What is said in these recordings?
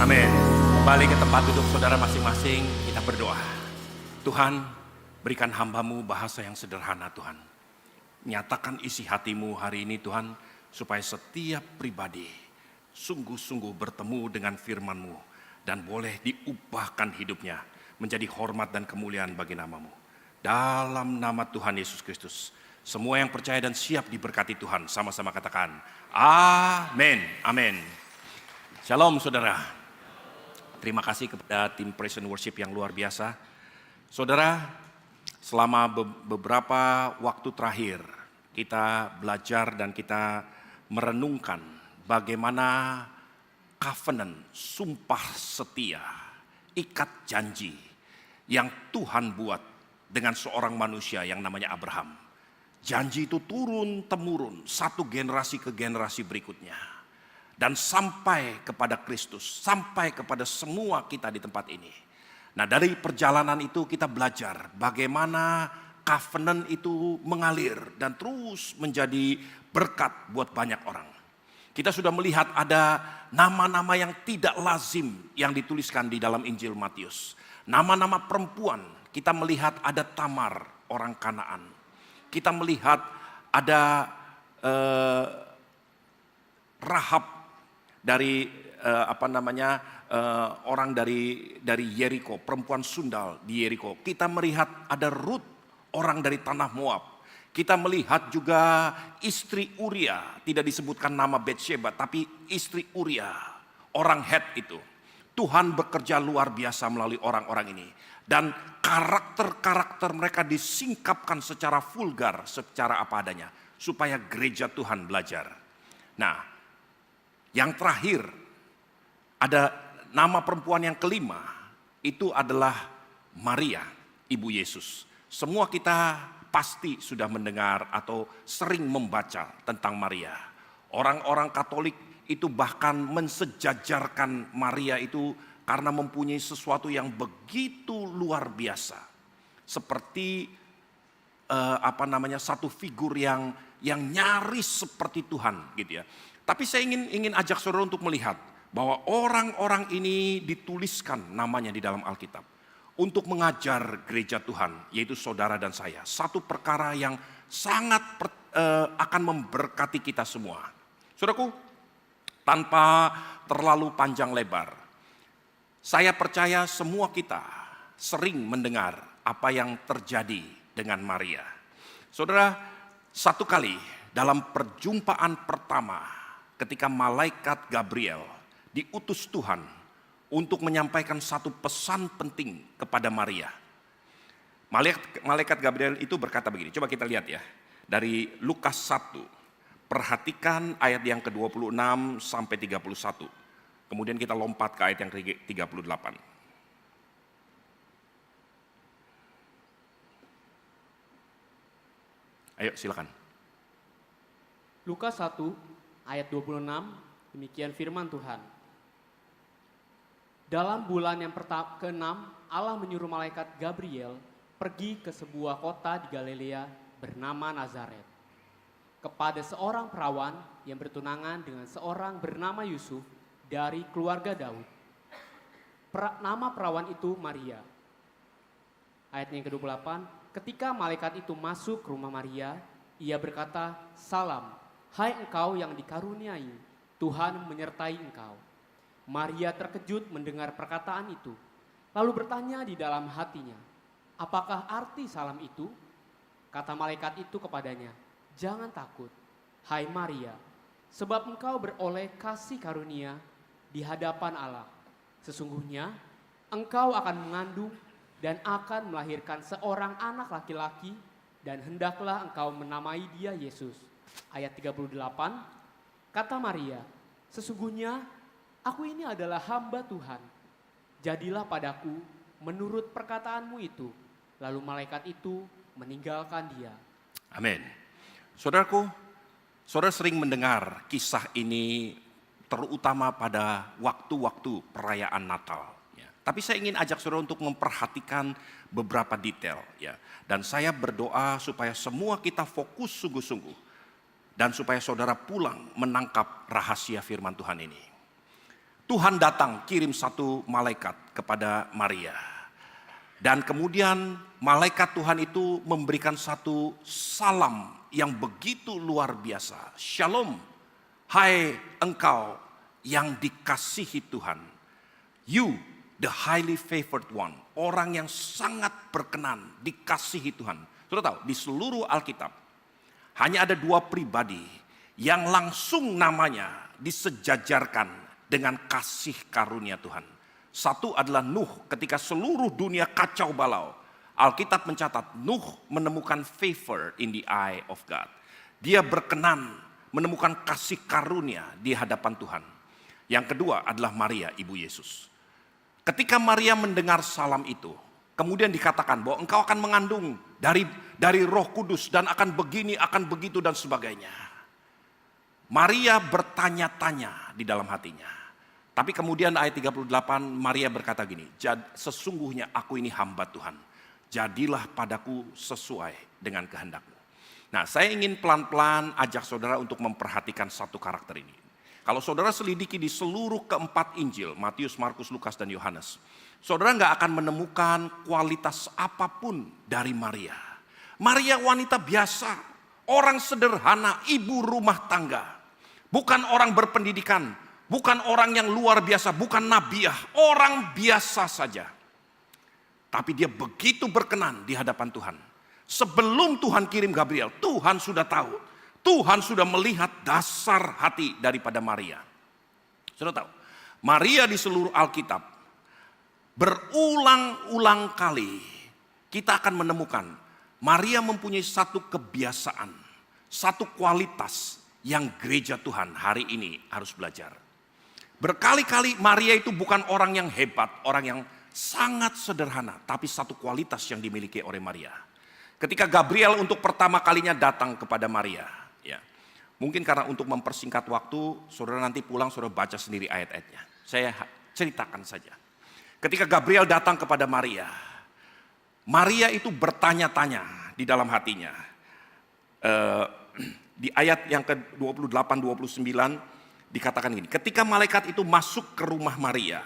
Amin. Kembali ke tempat duduk saudara masing-masing, kita berdoa. Tuhan, berikan hamba-Mu bahasa yang sederhana Tuhan. Nyatakan isi hati-Mu hari ini Tuhan, supaya setiap pribadi sungguh-sungguh bertemu dengan firman-Mu dan boleh diubahkan hidupnya menjadi hormat dan kemuliaan bagi nama-Mu. Dalam nama Tuhan Yesus Kristus, semua yang percaya dan siap diberkati Tuhan, sama-sama katakan, amin, amin. Shalom saudara. Terima kasih kepada tim Praise and Worship yang luar biasa. Saudara, selama beberapa waktu terakhir kita belajar dan kita merenungkan bagaimana covenant, sumpah setia, ikat janji yang Tuhan buat dengan seorang manusia yang namanya Abraham. Janji itu turun-temurun, satu generasi ke generasi berikutnya. Dan sampai kepada Kristus, sampai kepada semua kita di tempat ini. Nah, dari perjalanan itu kita belajar bagaimana covenant itu mengalir dan terus menjadi berkat buat banyak orang. Kita sudah melihat ada nama-nama yang tidak lazim yang dituliskan di dalam Injil Matius. Nama-nama perempuan, kita melihat ada Tamar, orang Kanaan. Kita melihat ada Rahab dari orang dari Yeriko, perempuan sundal di Yeriko. Kita melihat ada Rut, orang dari tanah Moab. Kita melihat juga istri Uria, tidak disebutkan nama Betsheba, tapi istri Uria, orang Het itu. Tuhan bekerja luar biasa melalui orang-orang ini. Dan karakter-karakter mereka disingkapkan secara vulgar, secara apa adanya. Supaya gereja Tuhan belajar. Nah, yang terakhir, ada nama perempuan yang kelima, itu adalah Maria, Ibu Yesus. Semua kita pasti sudah mendengar atau sering membaca tentang Maria. Orang-orang Katolik itu bahkan mensejajarkan Maria itu karena mempunyai sesuatu yang begitu luar biasa. Seperti satu figur yang nyaris seperti Tuhan gitu ya. Tapi saya ingin ajak saudara untuk melihat bahwa orang-orang ini dituliskan namanya di dalam Alkitab untuk mengajar gereja Tuhan, yaitu saudara dan saya. Satu perkara yang sangat akan memberkati kita semua. Saudaraku, tanpa terlalu panjang lebar, saya percaya semua kita sering mendengar apa yang terjadi dengan Maria. Saudara, satu kali dalam perjumpaan pertama ketika malaikat Gabriel diutus Tuhan untuk menyampaikan satu pesan penting kepada Maria. Malaikat Gabriel itu berkata begini, coba kita lihat ya. Dari Lukas 1, perhatikan ayat yang ke-26 sampai 31. Kemudian kita lompat ke ayat yang ke-38. Ayo silakan. Lukas 1 ayat 26, demikian firman Tuhan. Dalam bulan yang ke-6, Allah menyuruh malaikat Gabriel pergi ke sebuah kota di Galilea bernama Nazaret, kepada seorang perawan yang bertunangan dengan seorang bernama Yusuf dari keluarga Daud. Nama perawan itu Maria. Ayat yang ke-28, ketika malaikat itu masuk ke rumah Maria, ia berkata, "Salam, hai engkau yang dikaruniai, Tuhan menyertai engkau." Maria terkejut mendengar perkataan itu, lalu bertanya di dalam hatinya, "Apakah arti salam itu?" Kata malaikat itu kepadanya, "Jangan takut, hai Maria, sebab engkau beroleh kasih karunia di hadapan Allah. Sesungguhnya engkau akan mengandung dan akan melahirkan seorang anak laki-laki, dan hendaklah engkau menamai dia Yesus." Ayat 38, kata Maria, "Sesungguhnya aku ini adalah hamba Tuhan. Jadilah padaku menurut perkataanmu itu." Lalu malaikat itu meninggalkan dia. Amin. Saudaraku, saudara sering mendengar kisah ini terutama pada waktu-waktu perayaan Natal. Ya. Tapi saya ingin ajak saudara untuk memperhatikan beberapa detail. Ya. Dan saya berdoa supaya semua kita fokus sungguh-sungguh. Dan supaya saudara pulang menangkap rahasia firman Tuhan ini. Tuhan datang kirim satu malaikat kepada Maria. Dan kemudian malaikat Tuhan itu memberikan satu salam yang begitu luar biasa. Shalom, hai engkau yang dikasihi Tuhan. You, the highly favored one. Orang yang sangat berkenan, dikasihi Tuhan. Sudah tahu, di seluruh Alkitab hanya ada dua pribadi yang langsung namanya disejajarkan dengan kasih karunia Tuhan. Satu adalah Nuh, ketika seluruh dunia kacau balau. Alkitab mencatat Nuh menemukan favor in the eye of God. Dia berkenan menemukan kasih karunia di hadapan Tuhan. Yang kedua adalah Maria, ibu Yesus. Ketika Maria mendengar salam itu, kemudian dikatakan bahwa engkau akan mengandung dari Roh Kudus dan akan begini, akan begitu dan sebagainya. Maria bertanya-tanya di dalam hatinya. Tapi kemudian ayat 38 Maria berkata gini, sesungguhnya aku ini hamba Tuhan. Jadilah padaku sesuai dengan kehendakmu. Nah, saya ingin pelan-pelan ajak saudara untuk memperhatikan satu karakter ini. Kalau saudara selidiki di seluruh keempat Injil, Matius, Markus, Lukas, dan Yohanes, saudara nggak akan menemukan kualitas apapun dari Maria. Maria wanita biasa, orang sederhana, ibu rumah tangga. Bukan orang berpendidikan, bukan orang yang luar biasa, bukan nabiah, orang biasa saja. Tapi dia begitu berkenan di hadapan Tuhan. Sebelum Tuhan kirim Gabriel, Tuhan sudah tahu. Tuhan sudah melihat dasar hati daripada Maria. Sudah tahu, Maria di seluruh Alkitab berulang-ulang kali kita akan menemukan Maria mempunyai satu kebiasaan, satu kualitas yang gereja Tuhan hari ini harus belajar. Berkali-kali Maria itu bukan orang yang hebat, orang yang sangat sederhana, tapi satu kualitas yang dimiliki oleh Maria. Ketika Gabriel untuk pertama kalinya datang kepada Maria, ya, mungkin karena untuk mempersingkat waktu, saudara nanti pulang saudara baca sendiri ayat-ayatnya. Saya ceritakan saja. Ketika Gabriel datang kepada Maria, Maria itu bertanya-tanya di dalam hatinya. Di ayat yang ke-28-29 dikatakan gini, ketika malaikat itu masuk ke rumah Maria,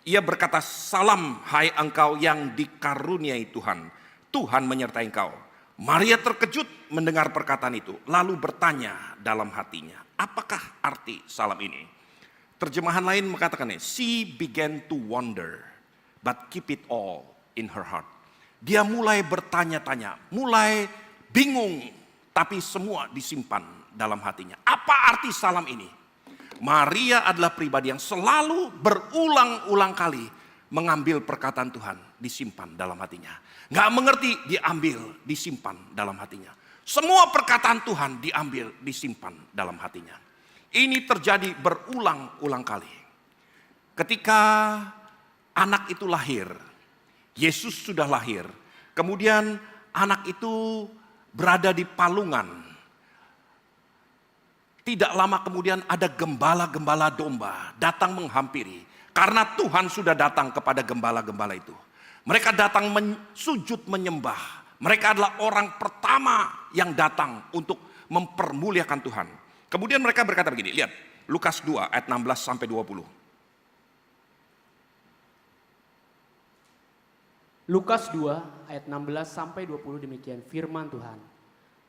ia berkata, salam hai engkau yang dikaruniai Tuhan, Tuhan menyertai engkau. Maria terkejut mendengar perkataan itu, lalu bertanya dalam hatinya, apakah arti salam ini? Terjemahan lain mengatakan, she began to wonder, but keep it all in her heart. Dia mulai bertanya-tanya, mulai bingung, tapi semua disimpan dalam hatinya. Apa arti salam ini? Maria adalah pribadi yang selalu berulang-ulang kali mengambil perkataan Tuhan, disimpan dalam hatinya. Gak mengerti, diambil, disimpan dalam hatinya. Semua perkataan Tuhan diambil, disimpan dalam hatinya. Ini terjadi berulang-ulang kali. Ketika anak itu lahir, Yesus sudah lahir. Kemudian anak itu berada di palungan. Tidak lama kemudian ada gembala-gembala domba datang menghampiri. Karena Tuhan sudah datang kepada gembala-gembala itu. Mereka datang sujud menyembah. Mereka adalah orang pertama yang datang untuk mempermuliakan Tuhan. Kemudian mereka berkata begini, lihat Lukas 2 ayat 16-20. Lukas 2 ayat 16-20 demikian firman Tuhan.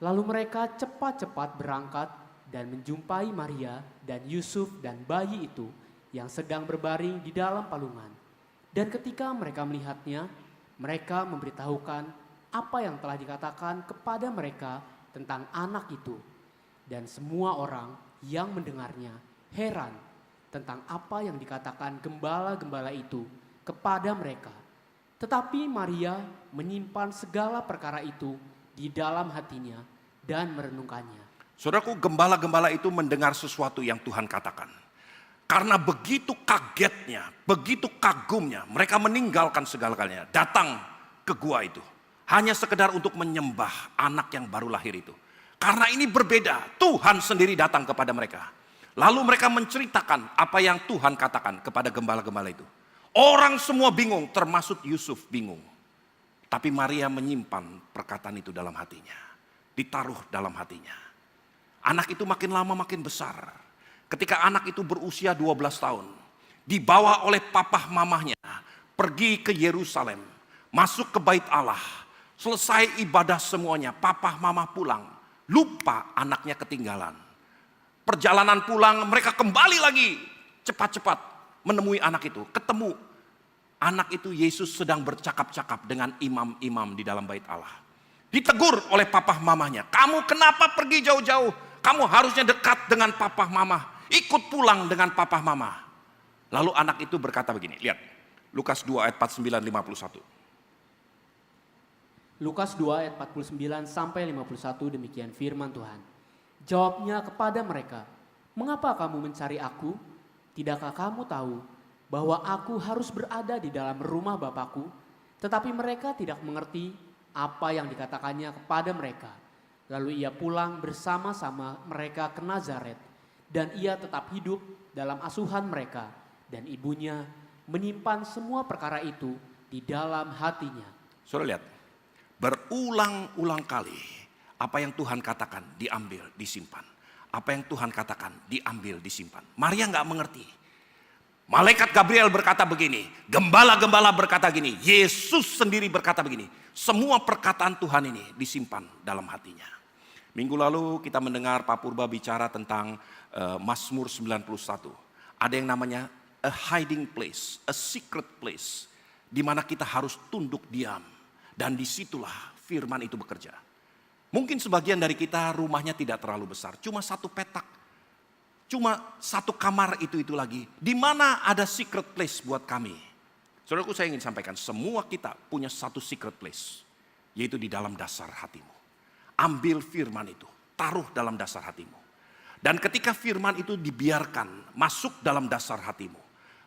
Lalu mereka cepat-cepat berangkat dan menjumpai Maria dan Yusuf dan bayi itu yang sedang berbaring di dalam palungan. Dan ketika mereka melihatnya, mereka memberitahukan apa yang telah dikatakan kepada mereka tentang anak itu. Dan semua orang yang mendengarnya heran tentang apa yang dikatakan gembala-gembala itu kepada mereka. Tetapi Maria menyimpan segala perkara itu di dalam hatinya dan merenungkannya. Saudaraku, gembala-gembala itu mendengar sesuatu yang Tuhan katakan. Karena begitu kagetnya, begitu kagumnya, mereka meninggalkan segala-galanya, datang ke gua itu. Hanya sekedar untuk menyembah anak yang baru lahir itu. Karena ini berbeda, Tuhan sendiri datang kepada mereka. Lalu mereka menceritakan apa yang Tuhan katakan kepada gembala-gembala itu. Orang semua bingung, termasuk Yusuf bingung. Tapi Maria menyimpan perkataan itu dalam hatinya. Ditaruh dalam hatinya. Anak itu makin lama makin besar. Ketika anak itu berusia 12 tahun. dibawa oleh papah mamahnya, pergi ke Yerusalem, masuk ke bait Allah, selesai ibadah semuanya, papah mamah pulang, lupa anaknya ketinggalan. Perjalanan pulang, mereka kembali lagi cepat-cepat menemui anak itu, ketemu. Anak itu Yesus sedang bercakap-cakap dengan imam-imam di dalam bait Allah. Ditegur oleh papah mamahnya, kamu kenapa pergi jauh-jauh? Kamu harusnya dekat dengan papah mamah, ikut pulang dengan papah mamah. Lalu anak itu berkata begini, lihat Lukas 2 ayat 49-51. Lukas 2 ayat 49 sampai 51 demikian firman Tuhan. Jawabnya kepada mereka, mengapa kamu mencari aku? Tidakkah kamu tahu bahwa aku harus berada di dalam rumah Bapakku? Tetapi mereka tidak mengerti apa yang dikatakannya kepada mereka. Lalu ia pulang bersama-sama mereka ke Nazaret, dan ia tetap hidup dalam asuhan mereka, dan ibunya menyimpan semua perkara itu di dalam hatinya. Saudara lihat, berulang-ulang kali apa yang Tuhan katakan diambil, disimpan. Apa yang Tuhan katakan diambil, disimpan. Maria nggak mengerti. Malaikat Gabriel berkata begini, gembala-gembala berkata gini, Yesus sendiri berkata begini. Semua perkataan Tuhan ini disimpan dalam hatinya. Minggu lalu kita mendengar Pak Purba bicara tentang Mazmur 91. Ada yang namanya a hiding place, a secret place, di mana kita harus tunduk diam, dan disitulah firman itu bekerja. Mungkin sebagian dari kita rumahnya tidak terlalu besar, cuma satu petak, cuma satu kamar itu lagi. Di mana ada secret place buat kami? Saudaraku, saya ingin sampaikan, semua kita punya satu secret place, yaitu di dalam dasar hatimu. Ambil firman itu, taruh dalam dasar hatimu. Dan ketika firman itu dibiarkan masuk dalam dasar hatimu,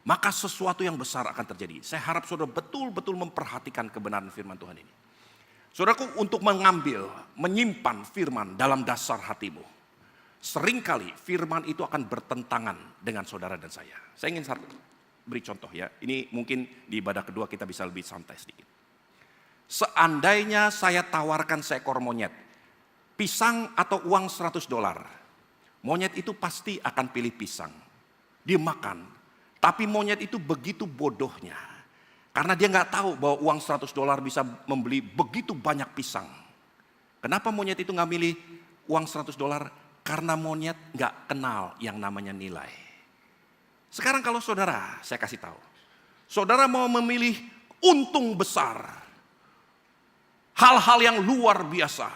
maka sesuatu yang besar akan terjadi. Saya harap saudara betul-betul memperhatikan kebenaran firman Tuhan ini. Saudaraku, untuk mengambil, menyimpan firman dalam dasar hatimu, seringkali firman itu akan bertentangan dengan saudara dan saya. Saya ingin beri contoh ya. Ini mungkin di ibadah kedua kita bisa lebih santai sedikit. Seandainya saya tawarkan seekor monyet, pisang atau uang $100, monyet itu pasti akan pilih pisang. Dia makan, tapi monyet itu begitu bodohnya. Karena dia nggak tahu bahwa uang $100 bisa membeli begitu banyak pisang. Kenapa monyet itu nggak milih uang $100? Karena monyet nggak kenal yang namanya nilai. Sekarang kalau saudara, saya kasih tahu. Saudara mau memilih untung besar. Hal-hal yang luar biasa.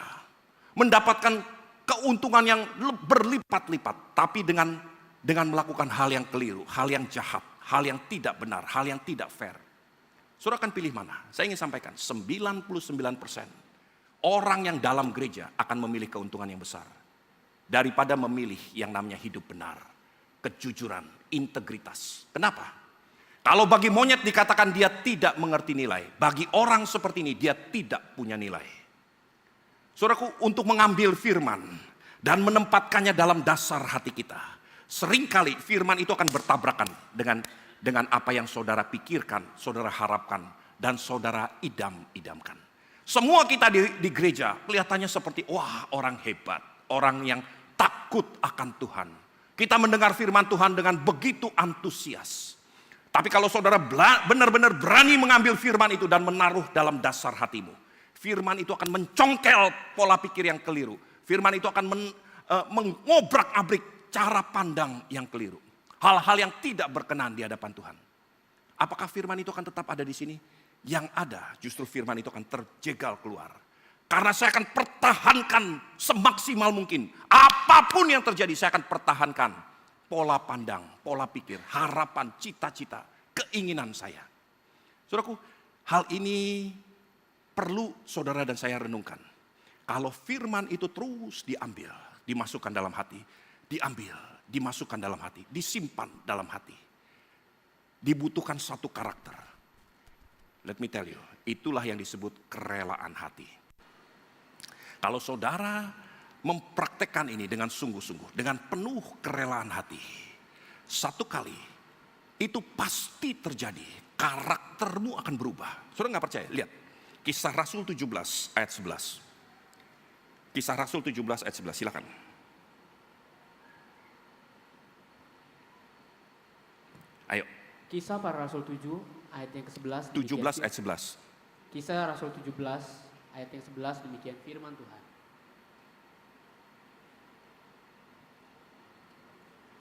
Mendapatkan keuntungan yang berlipat-lipat. Tapi dengan melakukan hal yang keliru, hal yang jahat, hal yang tidak benar, hal yang tidak fair. Saudara akan pilih mana? Saya ingin sampaikan, 99% orang yang dalam gereja akan memilih keuntungan yang besar. Daripada memilih yang namanya hidup benar, kejujuran, integritas. Kenapa? Kalau bagi monyet dikatakan dia tidak mengerti nilai, bagi orang seperti ini dia tidak punya nilai. Saudaraku, untuk mengambil firman dan menempatkannya dalam dasar hati kita, seringkali firman itu akan bertabrakan dengan apa yang saudara pikirkan, saudara harapkan, dan saudara idam-idamkan. Semua kita di gereja kelihatannya seperti wah orang hebat, orang yang takut akan Tuhan. Kita mendengar firman Tuhan dengan begitu antusias. Tapi kalau saudara benar-benar berani mengambil firman itu dan menaruh dalam dasar hatimu, firman itu akan mencongkel pola pikir yang keliru. Firman itu akan mengobrak-abrik cara pandang yang keliru. Hal-hal yang tidak berkenan di hadapan Tuhan. Apakah firman itu akan tetap ada di sini? Yang ada justru firman itu akan terjegal keluar. Karena saya akan pertahankan semaksimal mungkin. Apapun yang terjadi saya akan pertahankan pola pandang, pola pikir, harapan, cita-cita, keinginan saya. Saudaraku, hal ini perlu saudara dan saya renungkan. Kalau firman itu terus diambil, dimasukkan dalam hati, diambil, dimasukkan dalam hati, disimpan dalam hati. Dibutuhkan satu karakter. Let me tell you, itulah yang disebut kerelaan hati. Kalau saudara mempraktekkan ini dengan sungguh-sungguh, dengan penuh kerelaan hati, satu kali itu pasti terjadi, karaktermu akan berubah. Saudara nggak percaya? Lihat, Kisah Rasul 17 ayat 11. Kisah Rasul 17 ayat 11, silakan. Ayo, Kisah para Rasul 7 ayat yang ke-11. 17 ayat 11. Kisah Rasul 17 ayat yang 11 demikian firman Tuhan.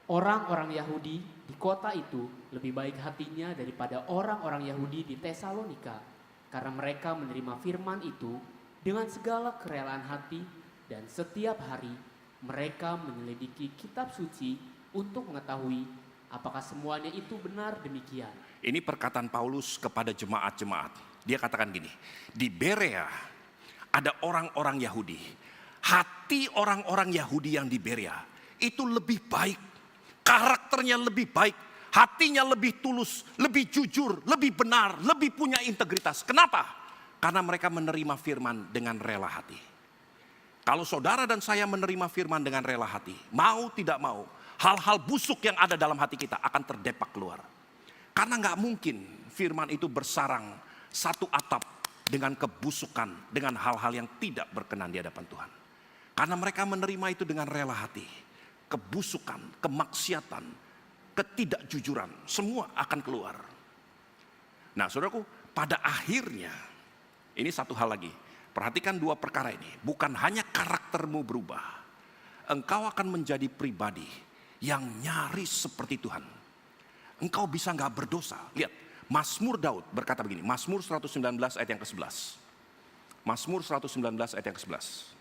Orang-orang Yahudi di kota itu lebih baik hatinya daripada orang-orang Yahudi di Tesalonika, karena mereka menerima firman itu dengan segala kerelaan hati, dan setiap hari mereka menyelidiki kitab suci untuk mengetahui apakah semuanya itu benar demikian. Ini perkataan Paulus kepada jemaat-jemaat. Dia katakan gini, di Berea ada orang-orang Yahudi. Hati orang-orang Yahudi yang di Berea itu lebih baik. Karakternya lebih baik, hatinya lebih tulus, lebih jujur, lebih benar, lebih punya integritas. Kenapa? Karena mereka menerima firman dengan rela hati. Kalau saudara dan saya menerima firman dengan rela hati, mau tidak mau, hal-hal busuk yang ada dalam hati kita akan terdepak keluar. Karena gak mungkin firman itu bersarang satu atap dengan kebusukan, dengan hal-hal yang tidak berkenan di hadapan Tuhan. Karena mereka menerima itu dengan rela hati. Kebusukan, kemaksiatan, ketidakjujuran, semua akan keluar. Nah saudaraku, pada akhirnya, ini satu hal lagi. Perhatikan dua perkara ini. Bukan hanya karaktermu berubah. Engkau akan menjadi pribadi yang nyaris seperti Tuhan. Engkau bisa gak berdosa. Lihat, Mazmur Daud berkata begini. Mazmur 119 ayat yang ke-11. Mazmur 119 ayat yang ke-11.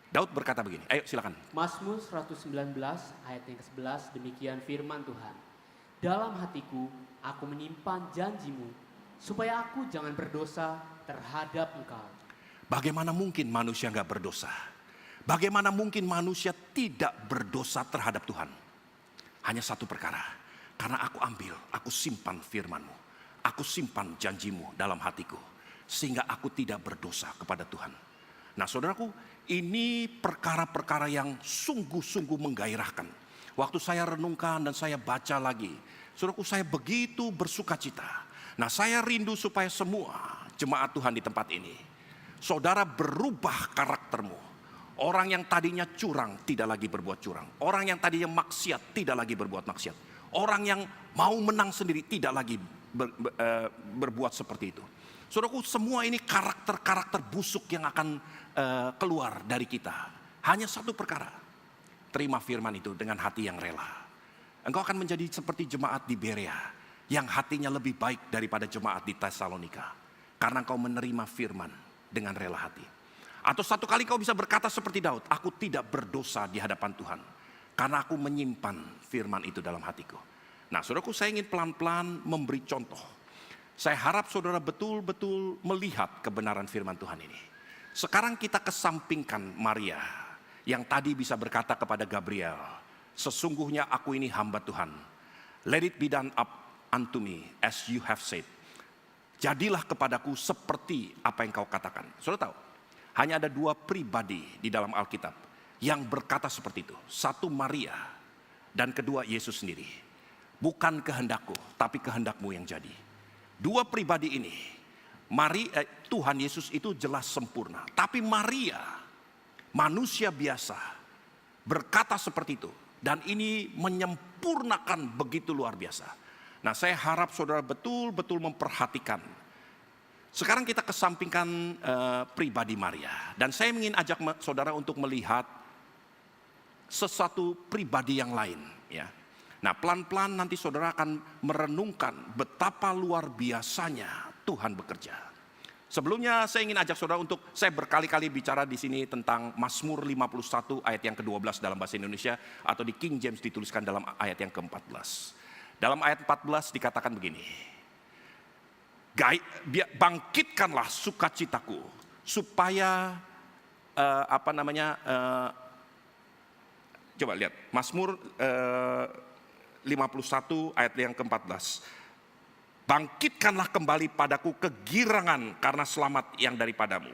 Daud berkata begini, ayo silakan. Mazmur 119 ayat yang ke-11 demikian firman Tuhan. Dalam hatiku aku menyimpan janjimu, supaya aku jangan berdosa terhadap engkau. Bagaimana mungkin manusia gak berdosa? Bagaimana mungkin manusia tidak berdosa terhadap Tuhan? Hanya satu perkara, karena aku simpan firman-Mu. Aku simpan janjimu dalam hatiku, sehingga aku tidak berdosa kepada Tuhan. Nah saudaraku, ini perkara-perkara yang sungguh-sungguh menggairahkan. Waktu saya renungkan dan saya baca lagi, saudaraku, saya begitu bersuka cita. Nah saya rindu supaya semua jemaat Tuhan di tempat ini, saudara berubah karaktermu. Orang yang tadinya curang tidak lagi berbuat curang. Orang yang tadinya maksiat tidak lagi berbuat maksiat. Orang yang mau menang sendiri tidak lagi berbuat seperti itu. Saudaraku, semua ini karakter-karakter busuk yang akan keluar dari kita. Hanya satu perkara, terima firman itu dengan hati yang rela. Engkau akan menjadi seperti jemaat di Berea, yang hatinya lebih baik daripada jemaat di Tesalonika. Karena engkau menerima firman dengan rela hati. Atau satu kali kau bisa berkata seperti Daud, aku tidak berdosa di hadapan Tuhan, karena aku menyimpan firman itu dalam hatiku. Nah saudaraku, saya ingin pelan-pelan memberi contoh. Saya harap saudara betul-betul melihat kebenaran firman Tuhan ini. Sekarang kita kesampingkan Maria yang tadi bisa berkata kepada Gabriel, sesungguhnya aku ini hamba Tuhan. Let it be done up unto me as you have said. Jadilah kepadaku seperti apa yang kau katakan. Saudara tahu, hanya ada dua pribadi di dalam Alkitab yang berkata seperti itu. Satu Maria dan kedua Yesus sendiri. Bukan kehendakku, tapi kehendakmu yang jadi. Dua pribadi ini, Tuhan Yesus itu jelas sempurna. Tapi Maria, manusia biasa, berkata seperti itu. Dan ini menyempurnakan begitu luar biasa. Nah saya harap saudara betul-betul memperhatikan. Sekarang kita kesampingkan pribadi Maria. Dan saya ingin ajak saudara untuk melihat sesuatu pribadi yang lain. Ya. Nah pelan-pelan nanti saudara akan merenungkan betapa luar biasanya Tuhan bekerja. Sebelumnya saya ingin ajak saudara untuk, saya berkali-kali bicara di sini tentang Mazmur 51 ayat yang ke-12 dalam bahasa Indonesia, atau di King James dituliskan dalam ayat yang ke-14. Dalam ayat 14 dikatakan begini, bangkitkanlah sukacitaku supaya coba lihat Mazmur 51 ayat yang ke-14. Bangkitkanlah kembali padaku kegirangan karena selamat yang daripadamu.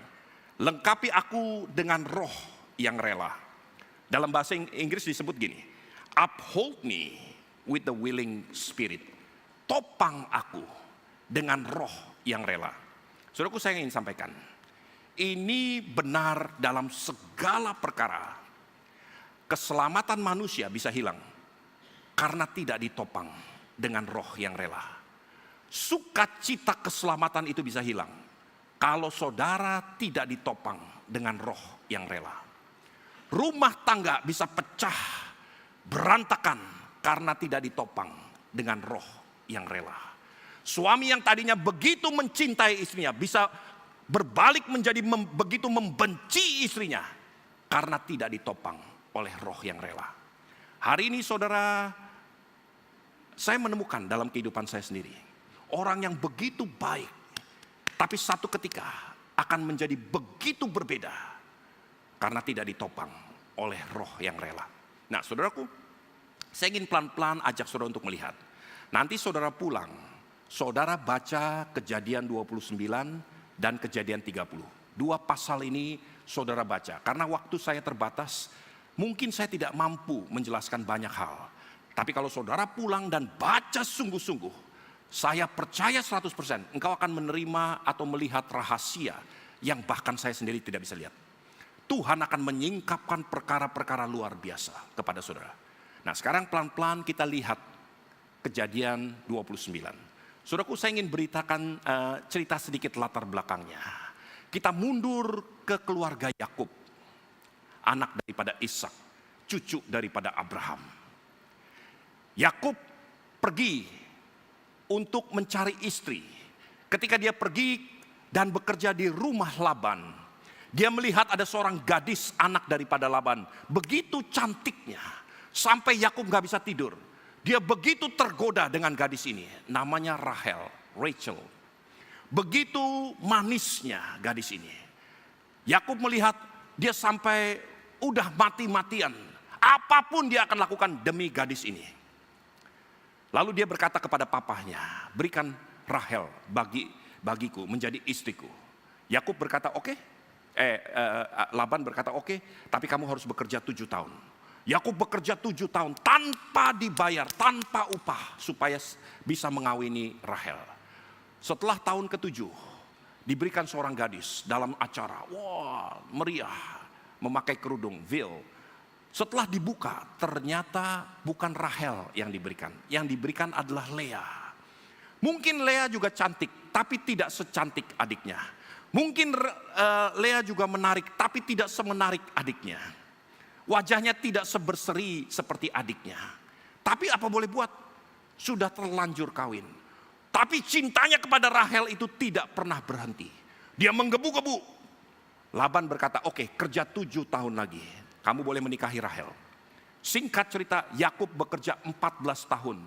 Lengkapi aku dengan roh yang rela. Dalam bahasa Inggris disebut gini, uphold me with the willing spirit. Topang aku dengan roh yang rela. Saudaraku, saya ingin sampaikan, ini benar dalam segala perkara. Keselamatan manusia bisa hilang karena tidak ditopang dengan roh yang rela. Sukacita keselamatan itu bisa hilang kalau saudara tidak ditopang dengan roh yang rela. Rumah tangga bisa pecah, berantakan karena tidak ditopang dengan roh yang rela. Suami yang tadinya begitu mencintai istrinya bisa berbalik menjadi begitu membenci istrinya karena tidak ditopang oleh roh yang rela. Hari ini saudara, saya menemukan dalam kehidupan saya sendiri orang yang begitu baik, tapi satu ketika akan menjadi begitu berbeda karena tidak ditopang oleh roh yang rela. Nah saudaraku, saya ingin pelan-pelan ajak saudara untuk melihat. Nanti saudara pulang, saudara baca Kejadian 29 dan Kejadian 30. Dua pasal ini saudara baca. Karena waktu saya terbatas, mungkin saya tidak mampu menjelaskan banyak hal. Tapi kalau saudara pulang dan baca sungguh-sungguh, saya percaya 100% engkau akan menerima atau melihat rahasia yang bahkan saya sendiri tidak bisa lihat. Tuhan akan menyingkapkan perkara-perkara luar biasa kepada saudara. Nah sekarang pelan-pelan kita lihat Kejadian 29. Saudaraku, saya ingin beritakan cerita sedikit latar belakangnya. Kita mundur ke keluarga Yakub, anak daripada Ishak, cucu daripada Abraham. Yakub pergi untuk mencari istri. Ketika dia pergi dan bekerja di rumah Laban, dia melihat ada seorang gadis anak daripada Laban, begitu cantiknya sampai Yakub gak bisa tidur. Dia begitu tergoda dengan gadis ini, namanya Rachel. Begitu manisnya gadis ini. Yakub melihat dia sampai udah mati-matian, apapun dia akan lakukan demi gadis ini. Lalu dia berkata kepada papahnya, berikan Rahel bagiku menjadi istriku. Yakub berkata oke. Laban berkata oke, tapi kamu harus bekerja 7 tahun. Yakub bekerja 7 tahun tanpa dibayar, tanpa upah supaya bisa mengawini Rahel. Setelah tahun ke-7 diberikan seorang gadis dalam acara, wah meriah, memakai kerudung, veil. Setelah dibuka ternyata bukan Rahel yang diberikan. Yang diberikan adalah Lea. Mungkin Lea juga cantik tapi tidak secantik adiknya. Mungkin Lea juga menarik tapi tidak semenarik adiknya. Wajahnya tidak seberseri seperti adiknya. Tapi apa boleh buat? Sudah terlanjur kawin. Tapi cintanya kepada Rahel itu tidak pernah berhenti. Dia menggebu-gebu. Laban berkata, oke, kerja 7 tahun lagi. Kamu boleh menikahi Rahel. Singkat cerita, Yakub bekerja 14 tahun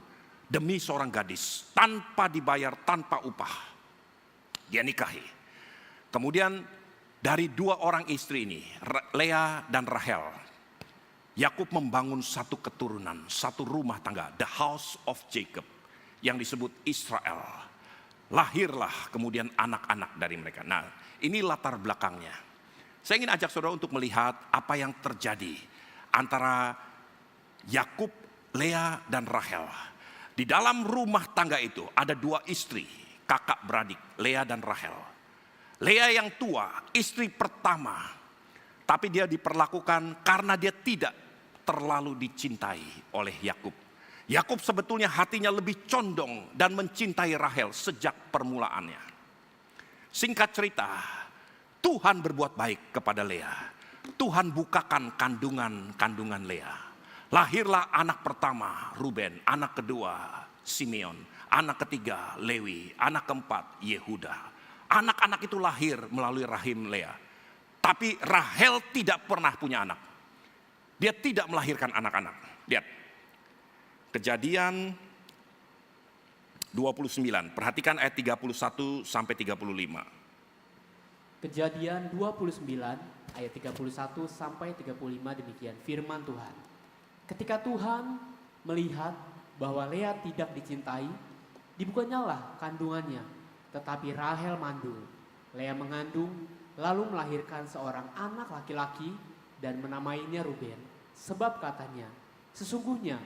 demi seorang gadis. Tanpa dibayar, tanpa upah. Dia nikahi. Kemudian dari 2 orang istri ini, Lea dan Rahel, Yakub membangun satu keturunan, satu rumah tangga, the house of Jacob, yang disebut Israel. Lahirlah kemudian anak-anak dari mereka. Nah, ini latar belakangnya. Saya ingin ajak saudara untuk melihat apa yang terjadi antara Yakub, Lea, dan Rahel. Di dalam rumah tangga itu ada 2 istri, kakak beradik, Lea dan Rahel. Lea yang tua, istri pertama, tapi dia diperlakukan karena dia tidak terlalu dicintai oleh Yakub. Yakub sebetulnya hatinya lebih condong dan mencintai Rahel sejak permulaannya. Singkat cerita, Tuhan berbuat baik kepada Lea. Tuhan bukakan kandungan Lea. Lahirlah anak pertama Ruben, anak kedua Simeon, anak ketiga Lewi, anak keempat Yehuda. Anak-anak itu lahir melalui rahim Lea. Tapi Rahel tidak pernah punya anak. Dia tidak melahirkan anak-anak. Lihat. Kejadian 29. Perhatikan ayat 31 sampai 35. Kejadian 29 ayat 31 sampai 35 demikian firman Tuhan. Ketika Tuhan melihat bahwa Lea tidak dicintai, dibukanyalah kandungannya, tetapi Rahel mandul. Lea mengandung lalu melahirkan seorang anak laki-laki dan menamainya Ruben, sebab katanya, sesungguhnya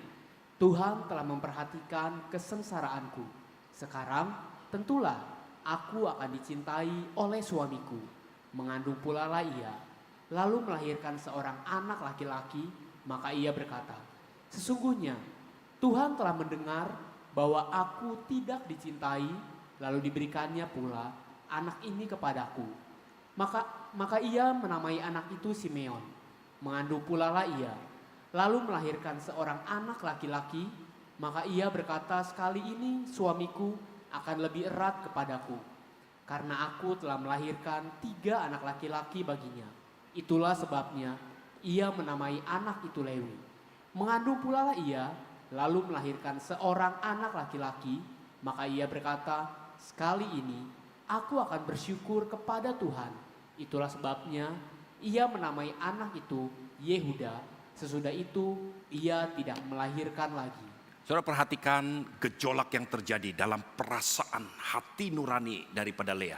Tuhan telah memperhatikan kesengsaraanku. Sekarang tentulah aku akan dicintai oleh suamiku. Mengandung pula lah ia, lalu melahirkan seorang anak laki-laki, maka ia berkata, sesungguhnya Tuhan telah mendengar bahwa aku tidak dicintai, lalu diberikannya pula anak ini kepadaku. Maka ia menamai anak itu Simeon. Mengandung pula lah ia, lalu melahirkan seorang anak laki-laki. Maka ia berkata, sekali ini suamiku akan lebih erat kepadaku, karena aku telah melahirkan 3 anak laki-laki baginya. Itulah sebabnya ia menamai anak itu Lewi. Mengandung pula lah ia, lalu melahirkan seorang anak laki-laki. Maka ia berkata, sekali ini aku akan bersyukur kepada Tuhan. Itulah sebabnya ia menamai anak itu Yehuda. Sesudah itu ia tidak melahirkan lagi. Saudara, perhatikan gejolak yang terjadi dalam perasaan hati nurani daripada Lea.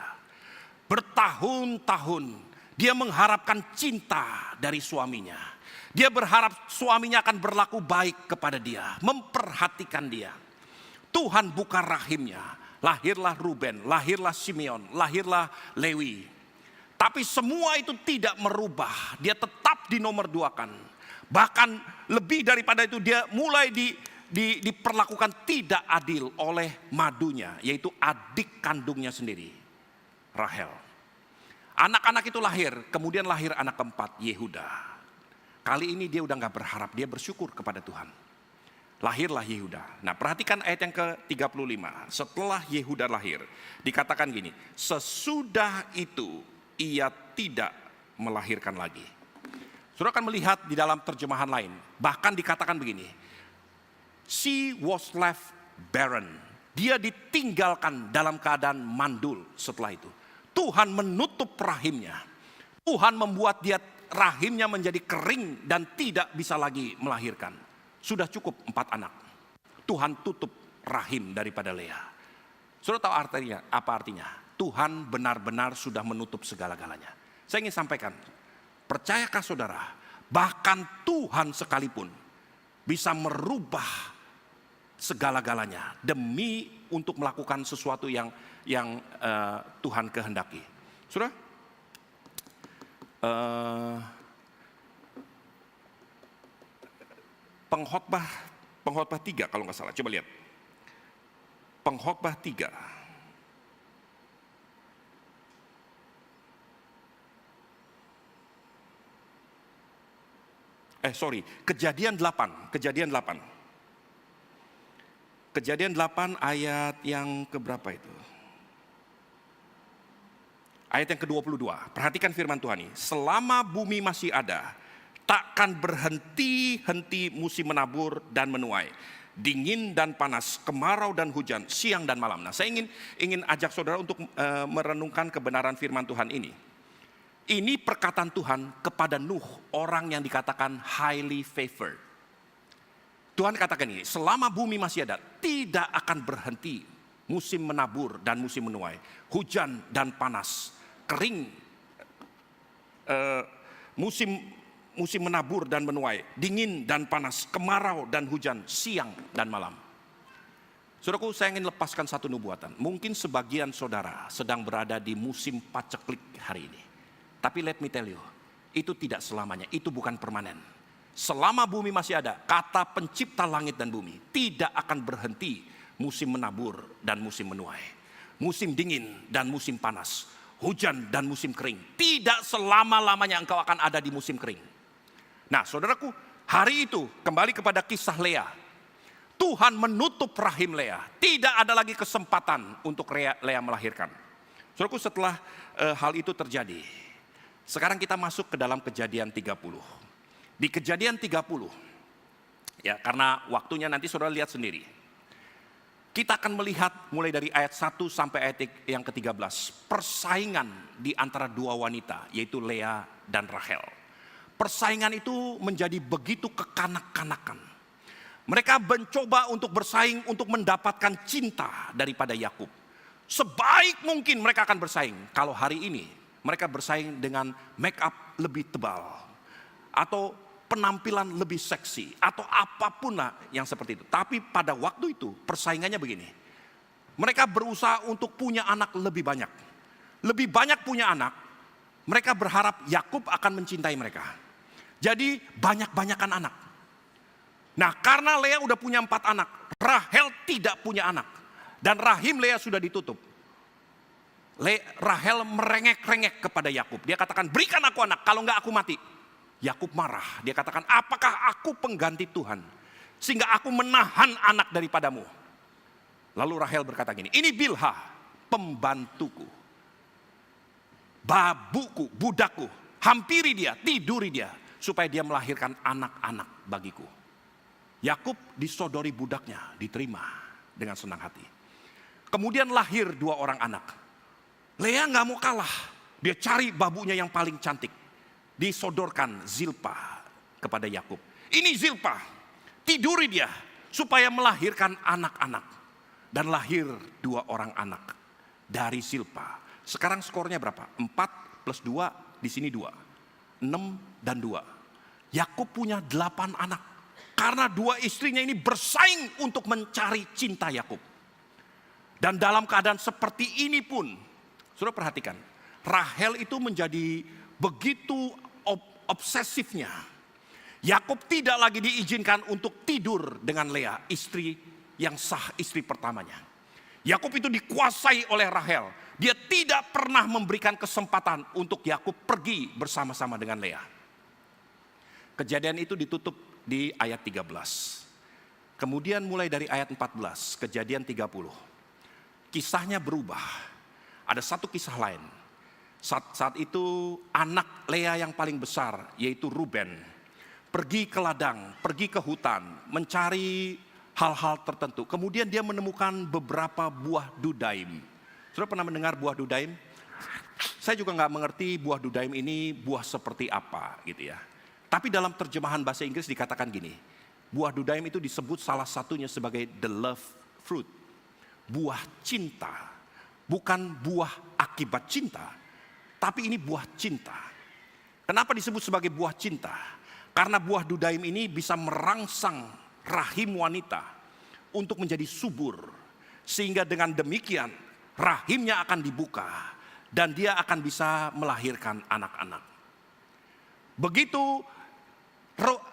Bertahun-tahun dia mengharapkan cinta dari suaminya. Dia berharap suaminya akan berlaku baik kepada dia, memperhatikan dia. Tuhan buka rahimnya, lahirlah Ruben, lahirlah Simeon, lahirlah Lewi. Tapi semua itu tidak merubah, dia tetap dinomorduakan. Bahkan lebih daripada itu, dia mulai diperlakukan tidak adil oleh madunya, yaitu adik kandungnya sendiri, Rahel. Anak-anak itu lahir, kemudian lahir anak keempat, Yehuda. Kali ini dia udah gak berharap, dia bersyukur kepada Tuhan. Lahirlah Yehuda. Nah, perhatikan ayat yang ke-35. Setelah Yehuda lahir, dikatakan gini, sesudah itu ia tidak melahirkan lagi. Saudara akan melihat di dalam terjemahan lain, bahkan dikatakan begini, she was left barren. Dia ditinggalkan dalam keadaan mandul setelah itu. Tuhan menutup rahimnya. Tuhan membuat dia rahimnya menjadi kering dan tidak bisa lagi melahirkan. Sudah cukup 4 anak. Tuhan tutup rahim daripada Lea. Saudara tahu artinya? Apa artinya? Tuhan benar-benar sudah menutup segala-galanya. Saya ingin sampaikan, percayakah saudara, bahkan Tuhan sekalipun bisa merubah segala-galanya demi untuk melakukan sesuatu yang Tuhan kehendaki. Saudara, Pengkhotbah 3 kalau nggak salah, coba lihat. Pengkhotbah 3. Kejadian 8. Kejadian 8 ayat yang keberapa itu? Ayat yang ke-22. Perhatikan firman Tuhan ini. Selama bumi masih ada, takkan berhenti-henti musim menabur dan menuai, dingin dan panas, kemarau dan hujan, siang dan malam. Nah, saya ingin ajak saudara untuk merenungkan kebenaran firman Tuhan ini. Ini perkataan Tuhan kepada Nuh, orang yang dikatakan highly favored. Tuhan katakan ini, selama bumi masih ada, tidak akan berhenti musim menabur dan musim menuai, hujan dan panas, kering, musim menabur dan menuai, dingin dan panas, kemarau dan hujan, siang dan malam. Saudaraku, saya ingin lepaskan satu nubuatan. Mungkin sebagian saudara sedang berada di musim paceklik hari ini. Tapi let me tell you, itu tidak selamanya, itu bukan permanen. Selama bumi masih ada, kata pencipta langit dan bumi, tidak akan berhenti musim menabur dan musim menuai, musim dingin dan musim panas, hujan dan musim kering. Tidak selama-lamanya engkau akan ada di musim kering. Nah, saudaraku, hari itu kembali kepada kisah Lea. Tuhan menutup rahim Lea. Tidak ada lagi kesempatan untuk Lea melahirkan. Saudaraku, setelah hal itu terjadi, sekarang kita masuk ke dalam Kejadian 30. Di Kejadian 30, ya karena waktunya nanti saudara lihat sendiri. Kita akan melihat mulai dari ayat 1 sampai ayat yang ke-13. Persaingan di antara 2 wanita, yaitu Lea dan Rahel. Persaingan itu menjadi begitu kekanak-kanakan. Mereka mencoba untuk bersaing untuk mendapatkan cinta daripada Yakub. Sebaik mungkin mereka akan bersaing. Kalau hari ini mereka bersaing dengan make up lebih tebal, atau penampilan lebih seksi, atau apapun lah yang seperti itu. Tapi pada waktu itu persaingannya begini. Mereka berusaha untuk punya anak lebih banyak. Lebih banyak punya anak, mereka berharap Yakub akan mencintai mereka. Jadi banyak-banyakan anak. Nah, karena Lea udah punya 4 anak, Rahel tidak punya anak. Dan rahim Lea sudah ditutup. Rahel merengek-rengek kepada Yakub. Dia katakan, berikan aku anak, kalau enggak aku mati. Yakub marah. Dia katakan, apakah aku pengganti Tuhan? Sehingga aku menahan anak daripadamu. Lalu Rahel berkata gini, ini Bilha, pembantuku. Babuku, budakku. Hampiri dia, tiduri dia. Supaya dia melahirkan anak-anak bagiku. Yakub disodori budaknya, diterima dengan senang hati. Kemudian lahir 2 orang anak. Lea gak mau kalah. Dia cari babunya yang paling cantik. Disodorkan Zilpa kepada Yakub. Ini Zilpa, tiduri dia supaya melahirkan anak-anak. Dan lahir 2 orang anak dari Zilpa. Sekarang skornya berapa? 4 plus 2, di sini 2. 6 dan 2. Yakub punya 8 anak. Karena 2 istrinya ini bersaing untuk mencari cinta Yakub. Dan dalam keadaan seperti ini pun, saudara perhatikan, Rahel itu menjadi begitu obsesifnya. Yakub tidak lagi diizinkan untuk tidur dengan Lea, istri yang sah, istri pertamanya. Yakub itu dikuasai oleh Rahel. Dia tidak pernah memberikan kesempatan untuk Yakub pergi bersama-sama dengan Lea. Kejadian itu ditutup di ayat 13. Kemudian mulai dari ayat 14, Kejadian 30. Kisahnya berubah. Ada satu kisah lain. Saat itu anak Lea yang paling besar, yaitu Ruben, pergi ke ladang, pergi ke hutan, mencari hal-hal tertentu. Kemudian dia menemukan beberapa buah dudaim. Saudara pernah mendengar buah dudaim? Saya juga nggak mengerti buah dudaim ini buah seperti apa gitu ya. Tapi dalam terjemahan bahasa Inggris dikatakan gini, buah dudaim itu disebut salah satunya sebagai the love fruit. Buah cinta, bukan buah akibat cinta, tapi ini buah cinta. Kenapa disebut sebagai buah cinta? Karena buah dudaim ini bisa merangsang rahim wanita untuk menjadi subur. Sehingga dengan demikian rahimnya akan dibuka dan dia akan bisa melahirkan anak-anak. Begitu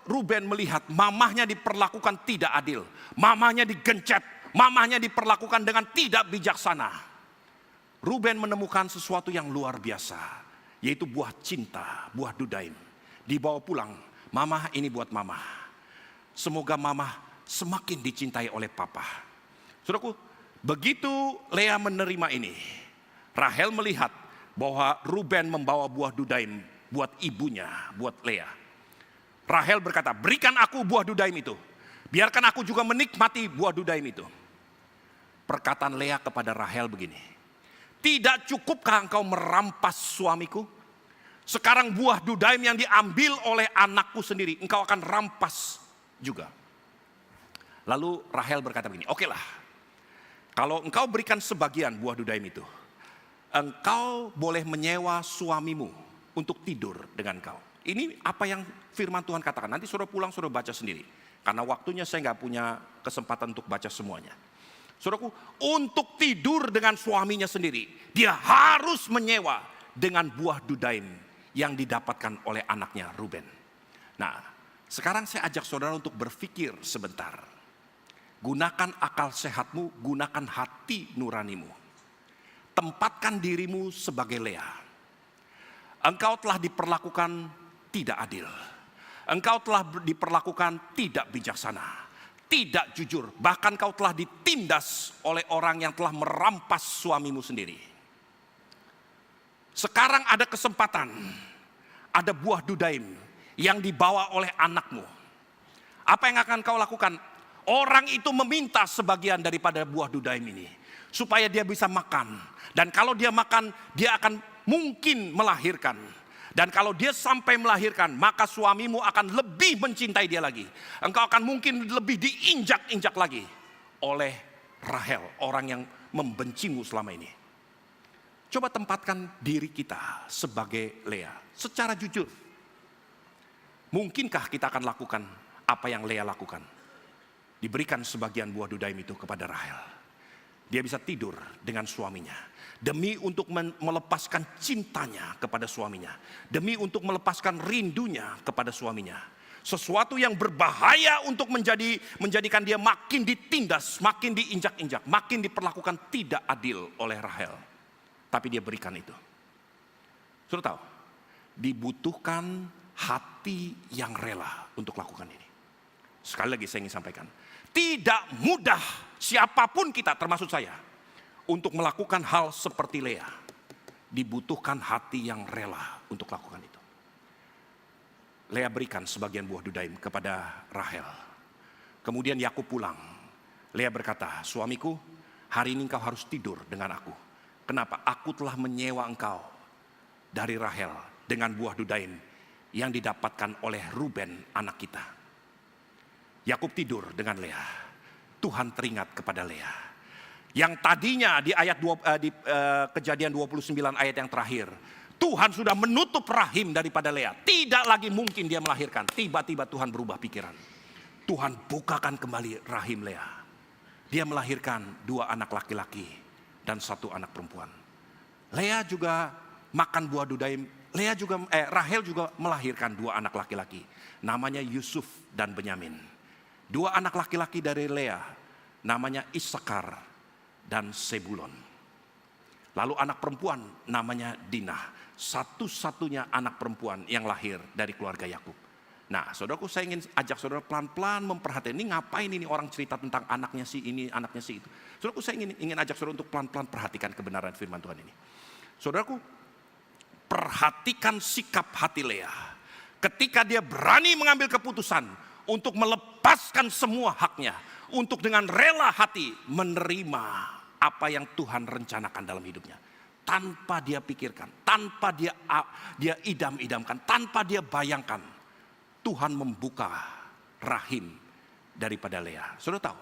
Ruben melihat mamahnya diperlakukan tidak adil, mamahnya digencet, mamahnya diperlakukan dengan tidak bijaksana. Ruben menemukan sesuatu yang luar biasa, yaitu buah cinta, buah dudaim. Dibawa pulang, mamah ini buat mamah. Semoga mamah semakin dicintai oleh papa. Saudaraku, begitu Lea menerima ini, Rahel melihat bahwa Ruben membawa buah dudaim buat ibunya, buat Lea. Rahel berkata, berikan aku buah dudaim itu. Biarkan aku juga menikmati buah dudaim itu. Perkataan Lea kepada Rahel begini, tidak cukupkah engkau merampas suamiku? Sekarang buah dudaim yang diambil oleh anakku sendiri, engkau akan rampas juga. Lalu Rahel berkata begini, okelah, kalau engkau berikan sebagian buah dudaim itu, engkau boleh menyewa suamimu untuk tidur dengan engkau. Ini apa yang firman Tuhan katakan. Nanti saudara pulang, saudara baca sendiri. Karena waktunya saya nggak punya kesempatan untuk baca semuanya. Saudaraku, untuk tidur dengan suaminya sendiri, dia harus menyewa dengan buah dudaim yang didapatkan oleh anaknya Ruben. Nah, sekarang saya ajak saudara untuk berpikir sebentar. Gunakan akal sehatmu, gunakan hati nuranimu. Tempatkan dirimu sebagai Lea. Engkau telah diperlakukan tidak adil. Engkau telah diperlakukan tidak bijaksana, tidak jujur. Bahkan kau telah ditindas oleh orang yang telah merampas suamimu sendiri. Sekarang ada kesempatan, ada buah dudaim yang dibawa oleh anakmu. Apa yang akan kau lakukan? Orang itu meminta sebagian daripada buah dudaim ini supaya dia bisa makan. Dan kalau dia makan, dia akan mungkin melahirkan. Dan kalau dia sampai melahirkan, maka suamimu akan lebih mencintai dia lagi. Engkau akan mungkin lebih diinjak-injak lagi oleh Rahel, orang yang membencimu selama ini. Coba tempatkan diri kita sebagai Lea secara jujur. Mungkinkah kita akan lakukan apa yang Lea lakukan? Diberikan sebagian buah dudaim itu kepada Rahel. Dia bisa tidur dengan suaminya. Demi untuk melepaskan cintanya kepada suaminya. Demi untuk melepaskan rindunya kepada suaminya. sesuatu yang berbahaya untuk menjadikan dia makin ditindas, makin diinjak-injak, makin diperlakukan tidak adil oleh Rahel. Tapi dia berikan itu. Sudah tahu, dibutuhkan hati yang rela untuk lakukan ini. Sekali lagi saya ingin sampaikan, tidak mudah siapapun kita, termasuk saya, untuk melakukan hal seperti Lea. Dibutuhkan hati yang rela untuk lakukan itu. Lea berikan sebagian buah dudaim kepada Rahel. Kemudian Yakub pulang. Lea berkata, suamiku, hari ini engkau harus tidur dengan aku. Kenapa? Aku telah menyewa engkau dari Rahel dengan buah dudaim yang didapatkan oleh Ruben anak kita. Yakub tidur dengan Lea. Tuhan teringat kepada Lea. Yang tadinya di ayat Kejadian 29 ayat yang terakhir, Tuhan sudah menutup rahim daripada Lea. Tidak lagi mungkin dia melahirkan. Tiba-tiba Tuhan berubah pikiran. Tuhan bukakan kembali rahim Lea. Dia melahirkan 2 anak laki-laki dan 1 anak perempuan. Lea juga makan buah dudaim. Rahel juga melahirkan 2 anak laki-laki. Namanya Yusuf dan Benyamin. 2 anak laki-laki dari Lea. Namanya Isakar dan Sebulon. Lalu anak perempuan namanya Dinah. Satu-satunya anak perempuan yang lahir dari keluarga Yakub. Nah, saudaraku, saya ingin ajak saudara pelan-pelan memperhatikan, ini ngapain ini orang cerita tentang anaknya si ini, anaknya si itu. Saudaraku, saya ingin ajak saudara untuk pelan-pelan perhatikan kebenaran firman Tuhan ini. Saudaraku, perhatikan sikap hati Lea. Ketika dia berani mengambil keputusan untuk melepaskan semua haknya, untuk dengan rela hati menerima apa yang Tuhan rencanakan dalam hidupnya. Tanpa dia pikirkan, tanpa dia idam-idamkan, tanpa dia bayangkan, Tuhan membuka rahim daripada Lea. Saudara tahu,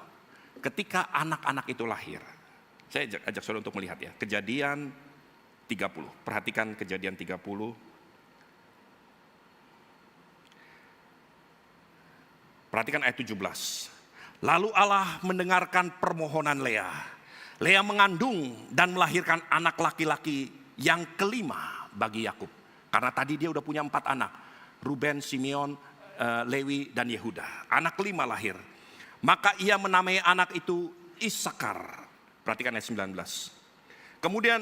ketika anak-anak itu lahir, saya ajak saudara untuk melihat ya, Kejadian 30. Perhatikan Kejadian 30. Perhatikan ayat 17. Lalu Allah mendengarkan permohonan Lea. Lea mengandung dan melahirkan anak laki-laki yang kelima bagi Yakub. Karena tadi dia udah punya 4 anak. Ruben, Simeon, Lewi, dan Yehuda. Anak kelima lahir. Maka ia menamai anak itu Isakar. Perhatikan ayat 19. Kemudian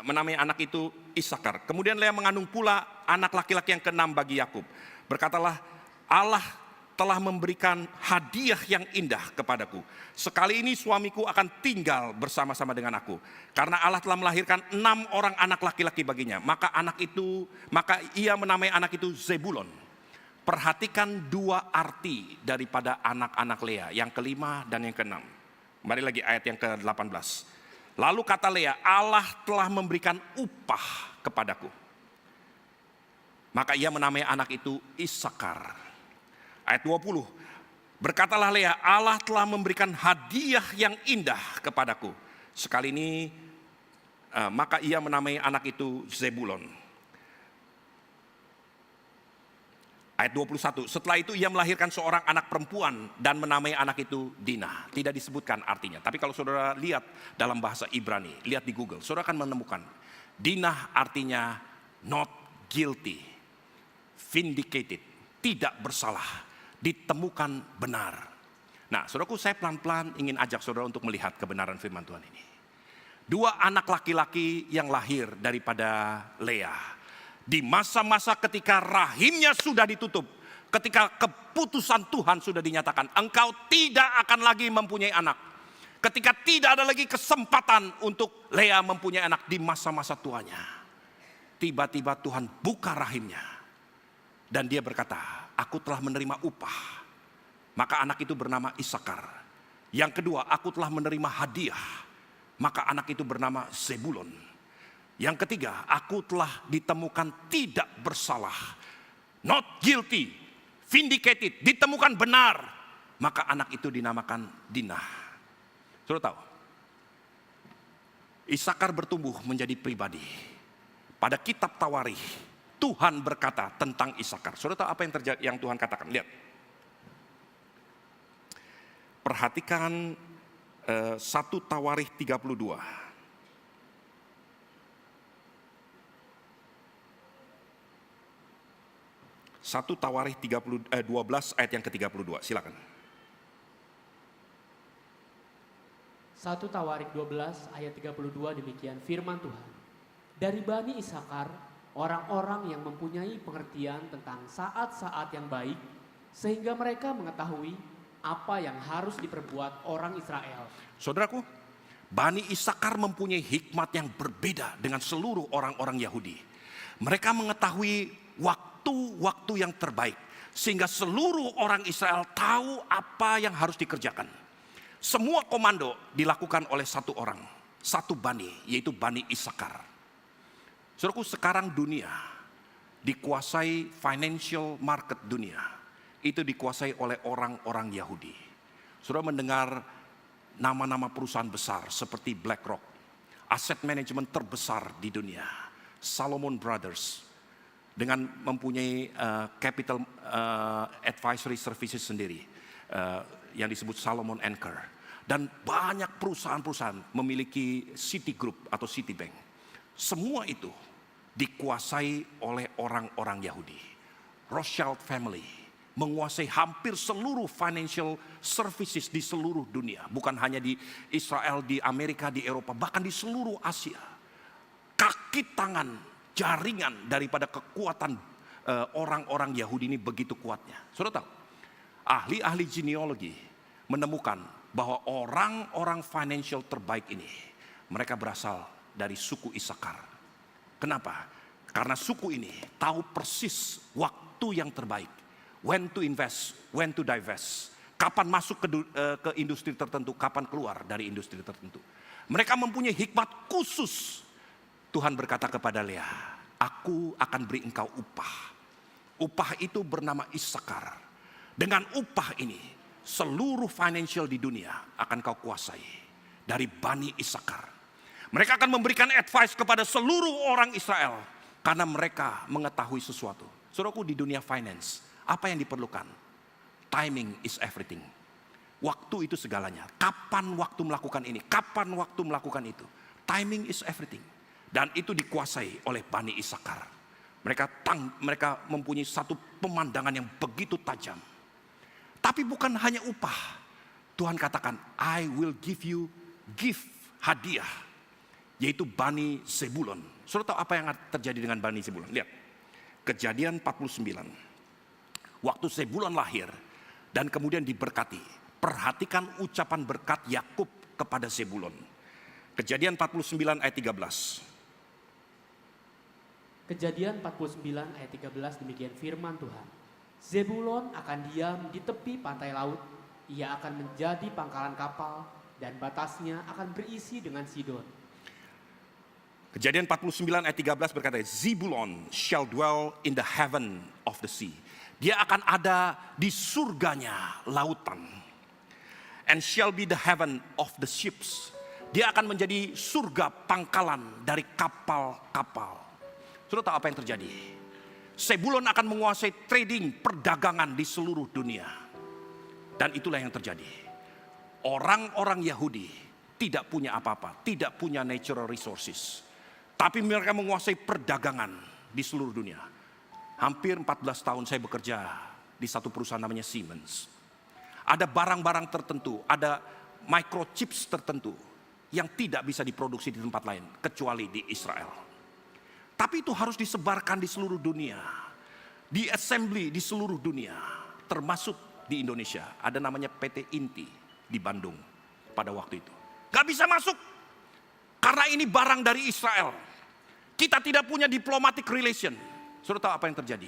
menamai anak itu Isakar. Kemudian Lea mengandung pula anak laki-laki yang ke-6 bagi Yakub. Berkatalah, Allah telah memberikan hadiah yang indah kepadaku. Sekali ini suamiku akan tinggal bersama-sama dengan aku. Karena Allah telah melahirkan 6 orang anak laki-laki baginya. Maka ia menamai anak itu Zebulon. Perhatikan 2 arti daripada anak-anak Lea. Yang kelima dan yang ke-6. Mari lagi ayat yang ke-18. Lalu kata Lea, Allah telah memberikan upah kepadaku. Maka ia menamai anak itu Isakar. Ayat 20, berkatalah Lea, Allah telah memberikan hadiah yang indah kepadaku. Sekali ini, maka ia menamai anak itu Zebulon. Ayat 21, setelah itu ia melahirkan seorang anak perempuan dan menamai anak itu Dinah. Tidak disebutkan artinya, tapi kalau saudara lihat dalam bahasa Ibrani, lihat di Google, saudara akan menemukan Dinah artinya not guilty, vindicated, tidak bersalah, ditemukan benar. Nah, saudaraku, saya pelan-pelan ingin ajak saudara untuk melihat kebenaran firman Tuhan ini. 2 anak laki-laki yang lahir daripada Lea. Di masa-masa ketika rahimnya sudah ditutup, ketika keputusan Tuhan sudah dinyatakan, engkau tidak akan lagi mempunyai anak. Ketika tidak ada lagi kesempatan untuk Lea mempunyai anak di masa-masa tuanya. Tiba-tiba Tuhan buka rahimnya. Dan dia berkata, aku telah menerima upah. Maka anak itu bernama Isakar. Yang kedua, aku telah menerima hadiah. Maka anak itu bernama Zebulon. Yang ketiga, aku telah ditemukan tidak bersalah. Not guilty, vindicated, ditemukan benar. Maka anak itu dinamakan Dinah. Saudara tahu, Isakar bertumbuh menjadi pribadi. Pada kitab Tawarikh, Tuhan berkata tentang Isakar. Saudara tahu apa yang terjadi, yang Tuhan katakan? Lihat. Perhatikan 1 Tawarikh 32. 1 Tawarikh 12 ayat yang ke-32, silakan. 1 Tawarikh 12 ayat 32 demikian firman Tuhan. Dari Bani Isakar, orang-orang yang mempunyai pengertian tentang saat-saat yang baik, sehingga mereka mengetahui apa yang harus diperbuat orang Israel. Saudaraku, Bani Isakar mempunyai hikmat yang berbeda dengan seluruh orang-orang Yahudi. Mereka mengetahui waktu-waktu yang terbaik, sehingga seluruh orang Israel tahu apa yang harus dikerjakan. Semua komando dilakukan oleh satu orang, satu bani, yaitu Bani Isakar. Saudaraku, sekarang dunia dikuasai financial market dunia. Itu dikuasai oleh orang-orang Yahudi. Saudara mendengar nama-nama perusahaan besar seperti BlackRock, aset manajemen terbesar di dunia, Salomon Brothers, dengan mempunyai capital advisory services sendiri, yang disebut Salomon Anchor. Dan banyak perusahaan-perusahaan memiliki Citigroup atau Citibank. Semua itu dikuasai oleh orang-orang Yahudi. Rothschild family menguasai hampir seluruh financial services di seluruh dunia. Bukan hanya di Israel, di Amerika, di Eropa, bahkan di seluruh Asia. Kaki tangan, jaringan daripada kekuatan orang-orang Yahudi ini begitu kuatnya. Saudara tahu, ahli-ahli genealogi menemukan bahwa orang-orang financial terbaik ini, mereka berasal dari suku Isakar. Kenapa? Karena suku ini tahu persis waktu yang terbaik. When to invest, when to divest. Kapan masuk ke industri tertentu, kapan keluar dari industri tertentu. Mereka mempunyai hikmat khusus. Tuhan berkata kepada Lea, aku akan beri engkau upah. Upah itu bernama Isakar. Dengan upah ini, seluruh financial di dunia akan kau kuasai dari Bani Isakar. Mereka akan memberikan advice kepada seluruh orang Israel karena mereka mengetahui sesuatu. Saudaraku, di dunia finance, apa yang diperlukan? Timing is everything. Waktu itu segalanya. Kapan waktu melakukan ini? Kapan waktu melakukan itu? Timing is everything. Dan itu dikuasai oleh Bani Isakar. Mereka mempunyai satu pemandangan yang begitu tajam. Tapi bukan hanya upah. Tuhan katakan, I will give you gift, hadiah. Yaitu Bani Zebulon. Saudara tahu apa yang terjadi dengan Bani Zebulon? Lihat, Kejadian 49. Waktu Zebulon lahir dan kemudian diberkati. Perhatikan ucapan berkat Yakub kepada Zebulon. Kejadian 49 ayat 13. Kejadian 49 ayat 13 demikian firman Tuhan. Zebulon akan diam di tepi pantai laut, ia akan menjadi pangkalan kapal dan batasnya akan berisi dengan Sidon. Kejadian 49 ayat 13 berkata, Zebulon shall dwell in the heaven of the sea. Dia akan ada di surganya lautan. And shall be the heaven of the ships. Dia akan menjadi surga pangkalan dari kapal-kapal. Sudah tahu apa yang terjadi? Zebulon akan menguasai trading, perdagangan di seluruh dunia. Dan itulah yang terjadi. Orang-orang Yahudi tidak punya apa-apa, tidak punya natural resources. Tapi mereka menguasai perdagangan di seluruh dunia. Hampir 14 tahun saya bekerja di satu perusahaan namanya Siemens. Ada barang-barang tertentu, ada microchips tertentu yang tidak bisa diproduksi di tempat lain kecuali di Israel. Tapi itu harus disebarkan di seluruh dunia. Di assembly di seluruh dunia. Termasuk di Indonesia. Ada namanya PT Inti di Bandung pada waktu itu. Gak bisa masuk. Karena ini barang dari Israel. Kita tidak punya diplomatic relation. Sudah tahu apa yang terjadi?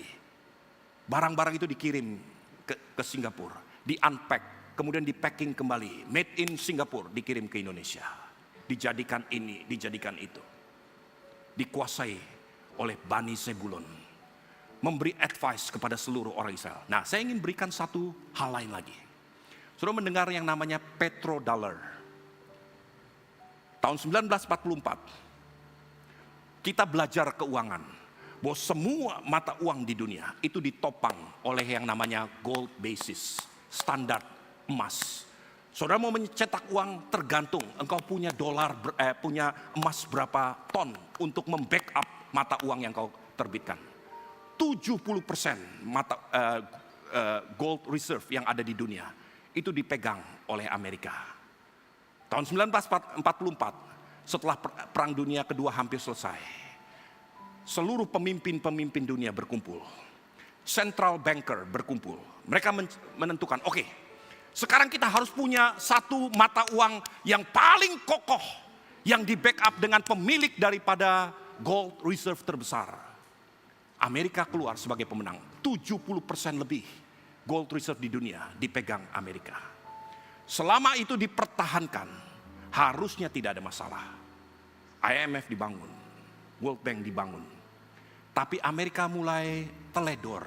Barang-barang itu dikirim ke Singapura. Di unpack. Kemudian di packing kembali. Made in Singapura. Dikirim ke Indonesia. Dijadikan ini, dijadikan itu. Dikuasai oleh Bani Zebulon, memberi advice kepada seluruh orang Israel. Nah, saya ingin berikan satu hal lain lagi. Saudara mendengar yang namanya petrodollar. Tahun 1944, kita belajar keuangan, bahwa semua mata uang di dunia itu ditopang oleh yang namanya gold basis, standar emas. Saudara mau mencetak uang tergantung engkau punya punya emas berapa ton untuk membackup mata uang yang kau terbitkan. 70% gold reserve yang ada di dunia itu dipegang oleh Amerika. Tahun 1944, setelah Perang Dunia Kedua hampir selesai, seluruh pemimpin-pemimpin dunia berkumpul. Central banker berkumpul. Mereka menentukan, oke, sekarang kita harus punya satu mata uang yang paling kokoh, yang di backup dengan pemilik daripada gold reserve terbesar. Amerika keluar sebagai pemenang. 70% lebih gold reserve di dunia dipegang Amerika. Selama itu dipertahankan, harusnya tidak ada masalah. IMF dibangun, World Bank dibangun. Tapi Amerika mulai teledor.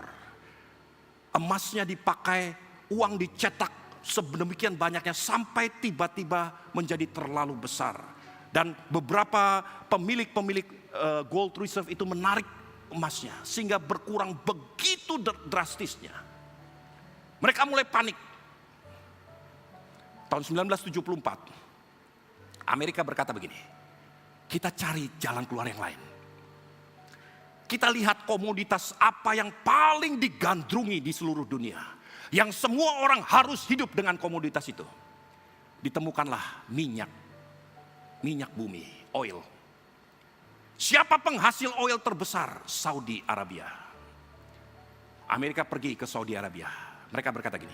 Emasnya dipakai, uang dicetak sedemikian banyaknya sampai tiba-tiba menjadi terlalu besar. Dan beberapa pemilik gold reserve itu menarik emasnya sehingga berkurang begitu drastisnya. Mereka mulai panik. Tahun 1974, Amerika berkata begini, kita cari jalan keluar yang lain. Kita lihat komoditas apa yang paling digandrungi di seluruh dunia, yang semua orang harus hidup dengan komoditas itu. Ditemukanlah minyak bumi, oil. Siapa penghasil oil terbesar? Saudi Arabia. Amerika pergi ke Saudi Arabia. Mereka berkata gini,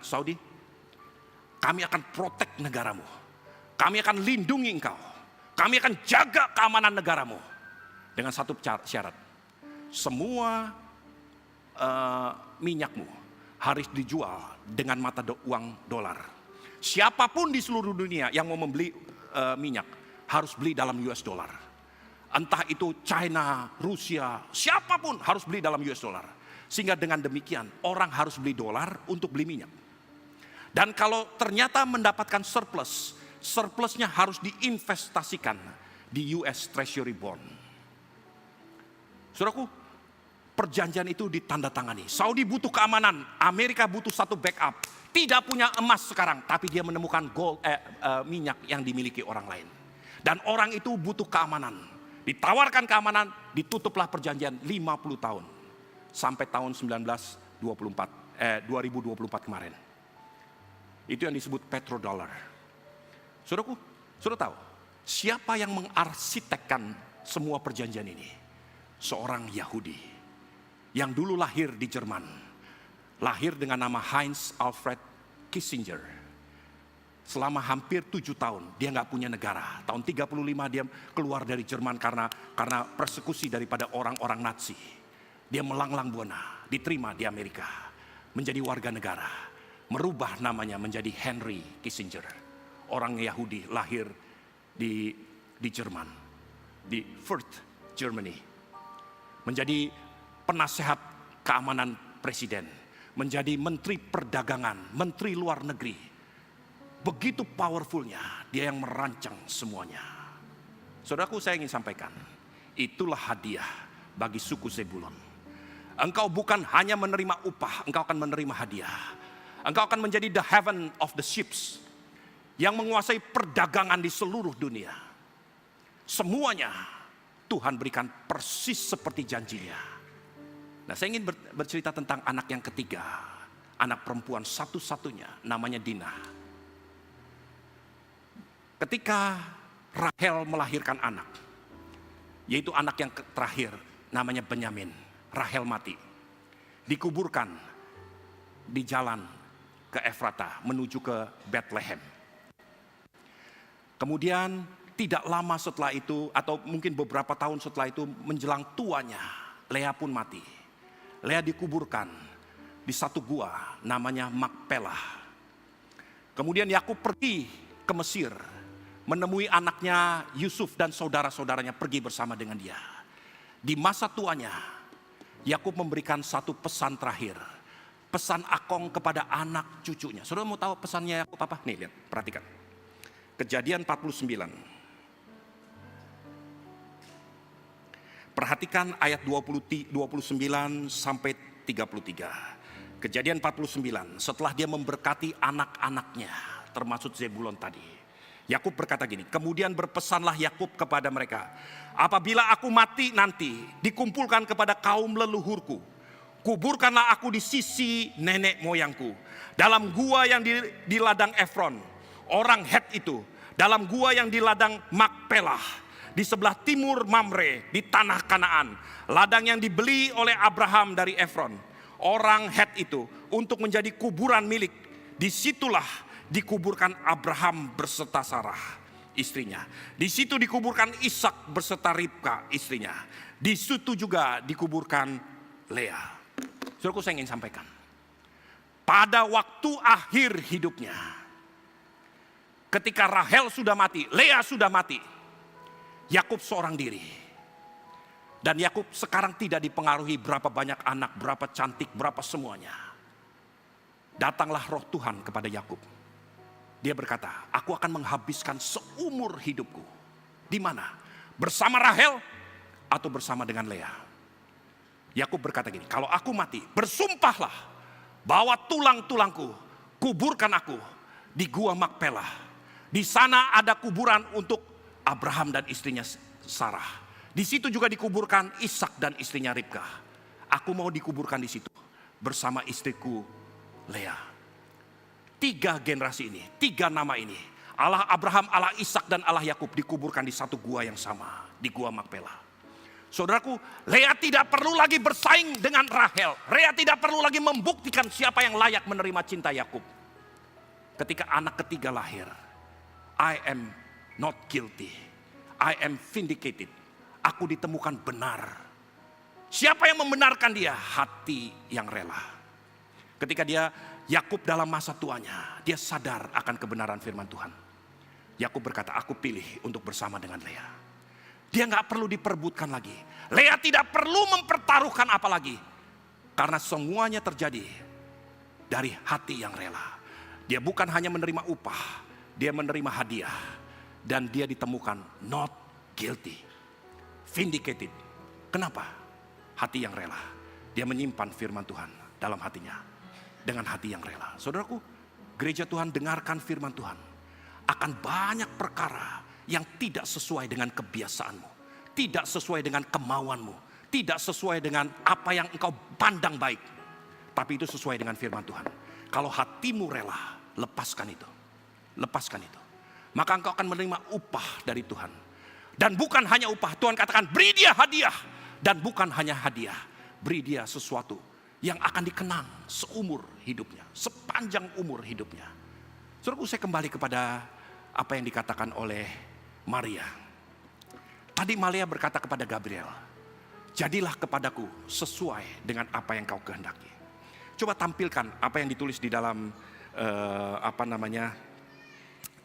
Saudi, kami akan protek negaramu. Kami akan lindungi engkau. Kami akan jaga keamanan negaramu. Dengan satu syarat, semua minyakmu harus dijual dengan mata uang dolar. Siapapun di seluruh dunia yang mau membeli minyak harus beli dalam US dollar. Entah itu China, Rusia, siapapun harus beli dalam US dollar. Sehingga dengan demikian orang harus beli dolar untuk beli minyak. Dan kalau ternyata mendapatkan surplusnya harus diinvestasikan di US Treasury Bond. Saudaraku, perjanjian itu ditandatangani. Saudi butuh keamanan, Amerika butuh satu backup. Tidak punya emas sekarang, tapi dia menemukan minyak yang dimiliki orang lain. Dan orang itu butuh keamanan. Ditawarkan keamanan, ditutuplah perjanjian 50 tahun. Sampai tahun 2024 kemarin. Itu yang disebut petrodollar. Saudaraku, saudara tahu, siapa yang mengarsitekkan semua perjanjian ini? Seorang Yahudi yang dulu lahir di Jerman, lahir dengan nama Heinz Alfred Kissinger. Selama hampir 7 tahun dia nggak punya negara. Tahun 35 dia keluar dari Jerman karena persekusi daripada orang-orang Nazi. Dia melanglang buana, diterima di Amerika, menjadi warga negara, merubah namanya menjadi Henry Kissinger. Orang Yahudi lahir di Jerman, di Fürth, Germany. Menjadi penasehat keamanan presiden, menjadi menteri perdagangan, menteri luar negeri. Begitu powerfulnya dia yang merancang semuanya. Saudaraku, saya ingin sampaikan, itulah hadiah bagi suku Zebulon. Engkau bukan hanya menerima upah, engkau akan menerima hadiah. Engkau akan menjadi the heaven of the ships, yang menguasai perdagangan di seluruh dunia. Semuanya Tuhan berikan persis seperti janjinya. Nah, saya ingin bercerita tentang anak yang ketiga. Anak perempuan satu-satunya, namanya Dina. Ketika Rahel melahirkan anak, yaitu anak yang terakhir, namanya Benyamin. Rahel mati. Dikuburkan di jalan ke Efrata, menuju ke Bethlehem. Kemudian tidak lama setelah itu, atau mungkin beberapa tahun setelah itu, menjelang tuanya, Lea pun mati. Lea dikuburkan di satu gua namanya Makpelah. Kemudian Yakub pergi ke Mesir, menemui anaknya Yusuf dan saudara-saudaranya, pergi bersama dengan dia. Di masa tuanya, Yakub memberikan satu pesan terakhir. Pesan Akong kepada anak cucunya. Saudara mau tahu pesannya Yakub apa? Nih, lihat, perhatikan. Kejadian 49. Perhatikan ayat 29 sampai 33. Kejadian 49, setelah dia memberkati anak-anaknya, termasuk Zebulon tadi. Yakub berkata gini, kemudian berpesanlah Yakub kepada mereka, apabila aku mati nanti, dikumpulkan kepada kaum leluhurku, kuburkanlah aku di sisi nenek moyangku, dalam gua yang di ladang Efron, orang Het itu, dalam gua yang di ladang Makpelah, di sebelah timur Mamre, di tanah Kanaan, ladang yang dibeli oleh Abraham dari Efron, orang Het itu, untuk menjadi kuburan milik. Disitulah dikuburkan Abraham berserta Sarah istrinya. Di situ dikuburkan Ishak berserta Ribka istrinya. Di situ juga dikuburkan Lea. Saudaraku, saya ingin sampaikan, pada waktu akhir hidupnya, ketika Rahel sudah mati, Lea sudah mati, Yakub seorang diri. Dan Yakub sekarang tidak dipengaruhi berapa banyak anak, berapa cantik, berapa semuanya. Datanglah roh Tuhan kepada Yakub. Dia berkata, aku akan menghabiskan seumur hidupku. Di mana? Bersama Rahel atau bersama dengan Lea? Yakub berkata gini, kalau aku mati, bersumpahlah bahwa tulang-tulangku, kuburkan aku di gua Makpelah. Di sana ada kuburan untuk Abraham dan istrinya Sarah. Di situ juga dikuburkan Ishak dan istrinya Ribka. Aku mau dikuburkan di situ bersama istriku Lea. 3 generasi ini, 3 nama ini, Allah Abraham, Allah Ishak dan Allah Yakub dikuburkan di satu gua yang sama, di gua Makpelah. Saudaraku, Lea tidak perlu lagi bersaing dengan Rahel. Lea tidak perlu lagi membuktikan siapa yang layak menerima cinta Yakub. Ketika anak ketiga lahir, I am not guilty, I am vindicated. Aku ditemukan benar. Siapa yang membenarkan dia? Hati yang rela. Ketika Yakub dalam masa tuanya, dia sadar akan kebenaran firman Tuhan. Yakub berkata, aku pilih untuk bersama dengan Lea. Dia gak perlu diperbutkan lagi. Lea tidak perlu mempertaruhkan apa lagi. Karena semuanya terjadi dari hati yang rela. Dia bukan hanya menerima upah, dia menerima hadiah. Dan dia ditemukan not guilty, vindicated. Kenapa? Hati yang rela. Dia menyimpan firman Tuhan dalam hatinya. Dengan hati yang rela. Saudaraku, gereja Tuhan, dengarkan firman Tuhan. Akan banyak perkara yang tidak sesuai dengan kebiasaanmu, tidak sesuai dengan kemauanmu, tidak sesuai dengan apa yang engkau pandang baik. Tapi itu sesuai dengan firman Tuhan. Kalau hatimu rela, lepaskan itu. Lepaskan itu. Maka engkau akan menerima upah dari Tuhan. Dan bukan hanya upah, Tuhan katakan beri dia hadiah. Dan bukan hanya hadiah, beri dia sesuatu yang akan dikenang seumur hidupnya, sepanjang umur hidupnya. Saudaraku, saya kembali kepada apa yang dikatakan oleh Maria. Tadi Maria berkata kepada Gabriel, jadilah kepadaku sesuai dengan apa yang kau kehendaki. Coba tampilkan apa yang ditulis di dalam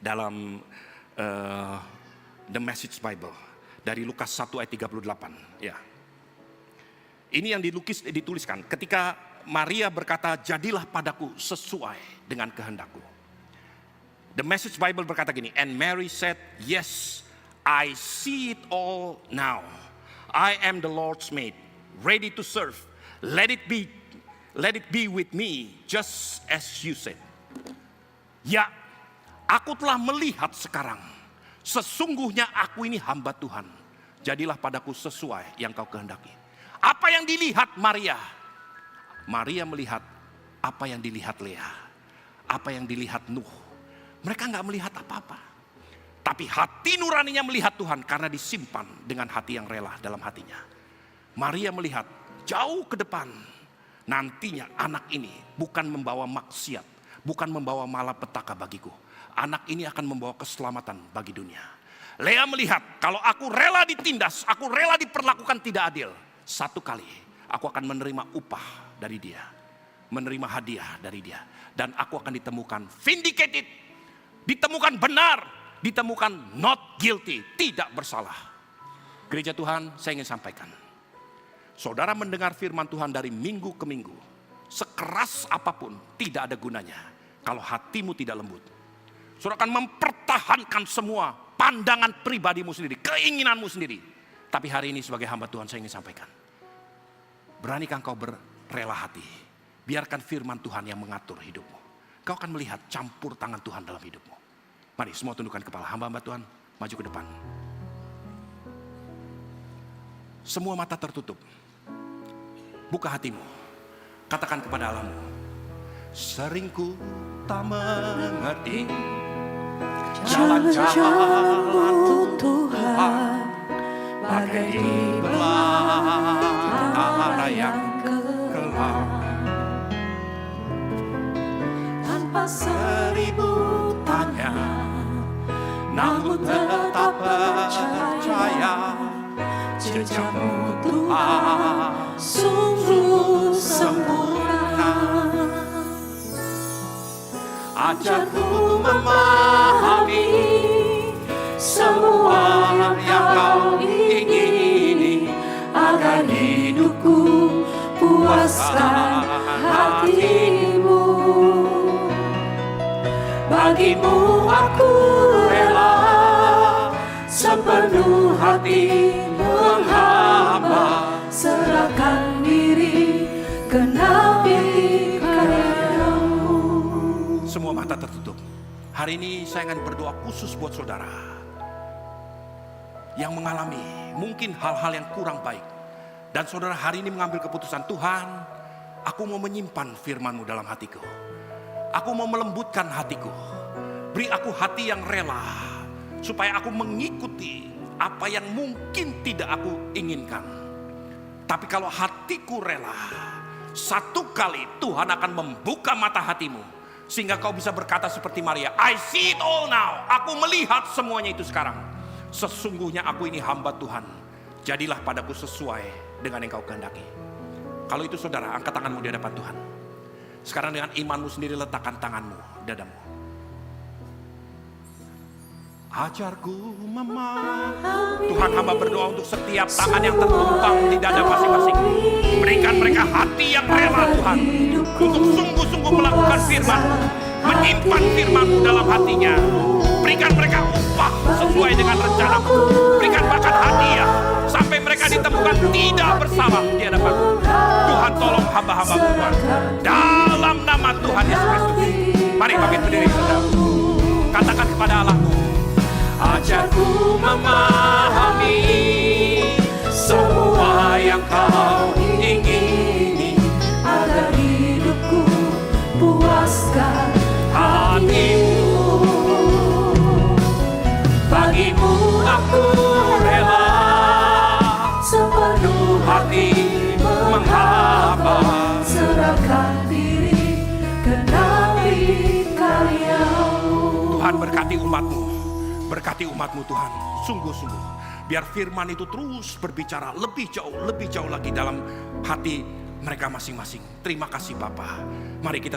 dalam The Message Bible dari Lukas 1 ayat 38. Ya. Ini yang dituliskan ketika Maria berkata, jadilah padaku sesuai dengan kehendakku. The Message Bible berkata gini, and Mary said, yes, I see it all now. I am the Lord's maid, ready to serve. Let it be with me, just as you said. Ya, aku telah melihat sekarang. Sesungguhnya aku ini hamba Tuhan. Jadilah padaku sesuai yang kau kehendaki. Apa yang dilihat Maria? Maria melihat apa yang dilihat Lea. Apa yang dilihat Nuh. Mereka gak melihat apa-apa. Tapi hati nuraninya melihat Tuhan karena disimpan dengan hati yang rela dalam hatinya. Maria melihat jauh ke depan. Nantinya anak ini bukan membawa maksiat. Bukan membawa malapetaka bagiku. Anak ini akan membawa keselamatan bagi dunia. Lea melihat kalau aku rela ditindas, aku rela diperlakukan tidak adil. Satu kali aku akan menerima upah dari dia, menerima hadiah dari dia, dan aku akan ditemukan vindicated, ditemukan benar, ditemukan not guilty, tidak bersalah. Gereja Tuhan, saya ingin sampaikan, saudara mendengar firman Tuhan dari minggu ke minggu, sekeras apapun tidak ada gunanya kalau hatimu tidak lembut. Saudara akan mempertahankan semua pandangan pribadimu sendiri, keinginanmu sendiri. Tapi hari ini sebagai hamba Tuhan saya ingin sampaikan. Beranikah engkau berrela hati? Biarkan firman Tuhan yang mengatur hidupmu. Kau akan melihat campur tangan Tuhan dalam hidupmu. Mari semua tundukkan kepala, hamba-hamba Tuhan maju ke depan. Semua mata tertutup. Buka hatimu. Katakan kepada Allahmu, sering ku tak mengerti jalan-jalan Tuhan, bagai di belantara yang gelap. Tanpa seribu tanya, namun tetap percaya, jejak-Mu Tuhan sungguh sempurna. Ajarku memahami semua yang Kau ingini, agar hidupku puaskan hati-Mu. Bagimu aku rela sepenuh hati menghamba, serahkan diri genapi karya-Mu. Semua mata tertutup. Hari ini saya akan berdoa khusus buat saudara yang mengalami mungkin hal-hal yang kurang baik. Dan saudara hari ini mengambil keputusan, Tuhan, aku mau menyimpan firman-Mu dalam hatiku. Aku mau melembutkan hatiku. Beri aku hati yang rela, supaya aku mengikuti apa yang mungkin tidak aku inginkan. Tapi kalau hatiku rela, satu kali Tuhan akan membuka mata hatimu, sehingga kau bisa berkata seperti Maria, I see it all now. Aku melihat semuanya itu sekarang. Sesungguhnya aku ini hamba Tuhan. Jadilah padaku sesuai dengan yang kau kehendaki. Kalau itu saudara, angkat tanganmu di hadapan Tuhan. Sekarang dengan imanmu sendiri letakkan tanganmu, dadamu. Ajarku memahami. Tuhan, hamba berdoa untuk setiap tangan yang tertumpang di dada masing-masing. Berikan mereka hati yang rela Tuhan, untuk sungguh-sungguh melakukan firman, menyimpan firman-Mu dalam hatinya. Berikan mereka upah sesuai dengan rencana-Mu. Berikan bahkan hadiah sampai mereka ditemukan tidak bersalah di hadapan-Mu. Tuhan tolong hamba-hamba Tuhan. Dalam nama Tuhan Yesus Kristus. Mari bangkit berdiri saudara. Katakan kepada Allahmu, ajarku memahami semua yang Kau ingini, agar hidupku puaskan hati-Mu. Bagimu aku rela sepenuh hati menghamba, serahkan diri genapi karya-Mu. Tuhan berkati umat-Mu. Berkati umat-Mu Tuhan, sungguh-sungguh. Biar firman itu terus berbicara lebih jauh lagi dalam hati mereka masing-masing. Terima kasih Bapa. Mari kita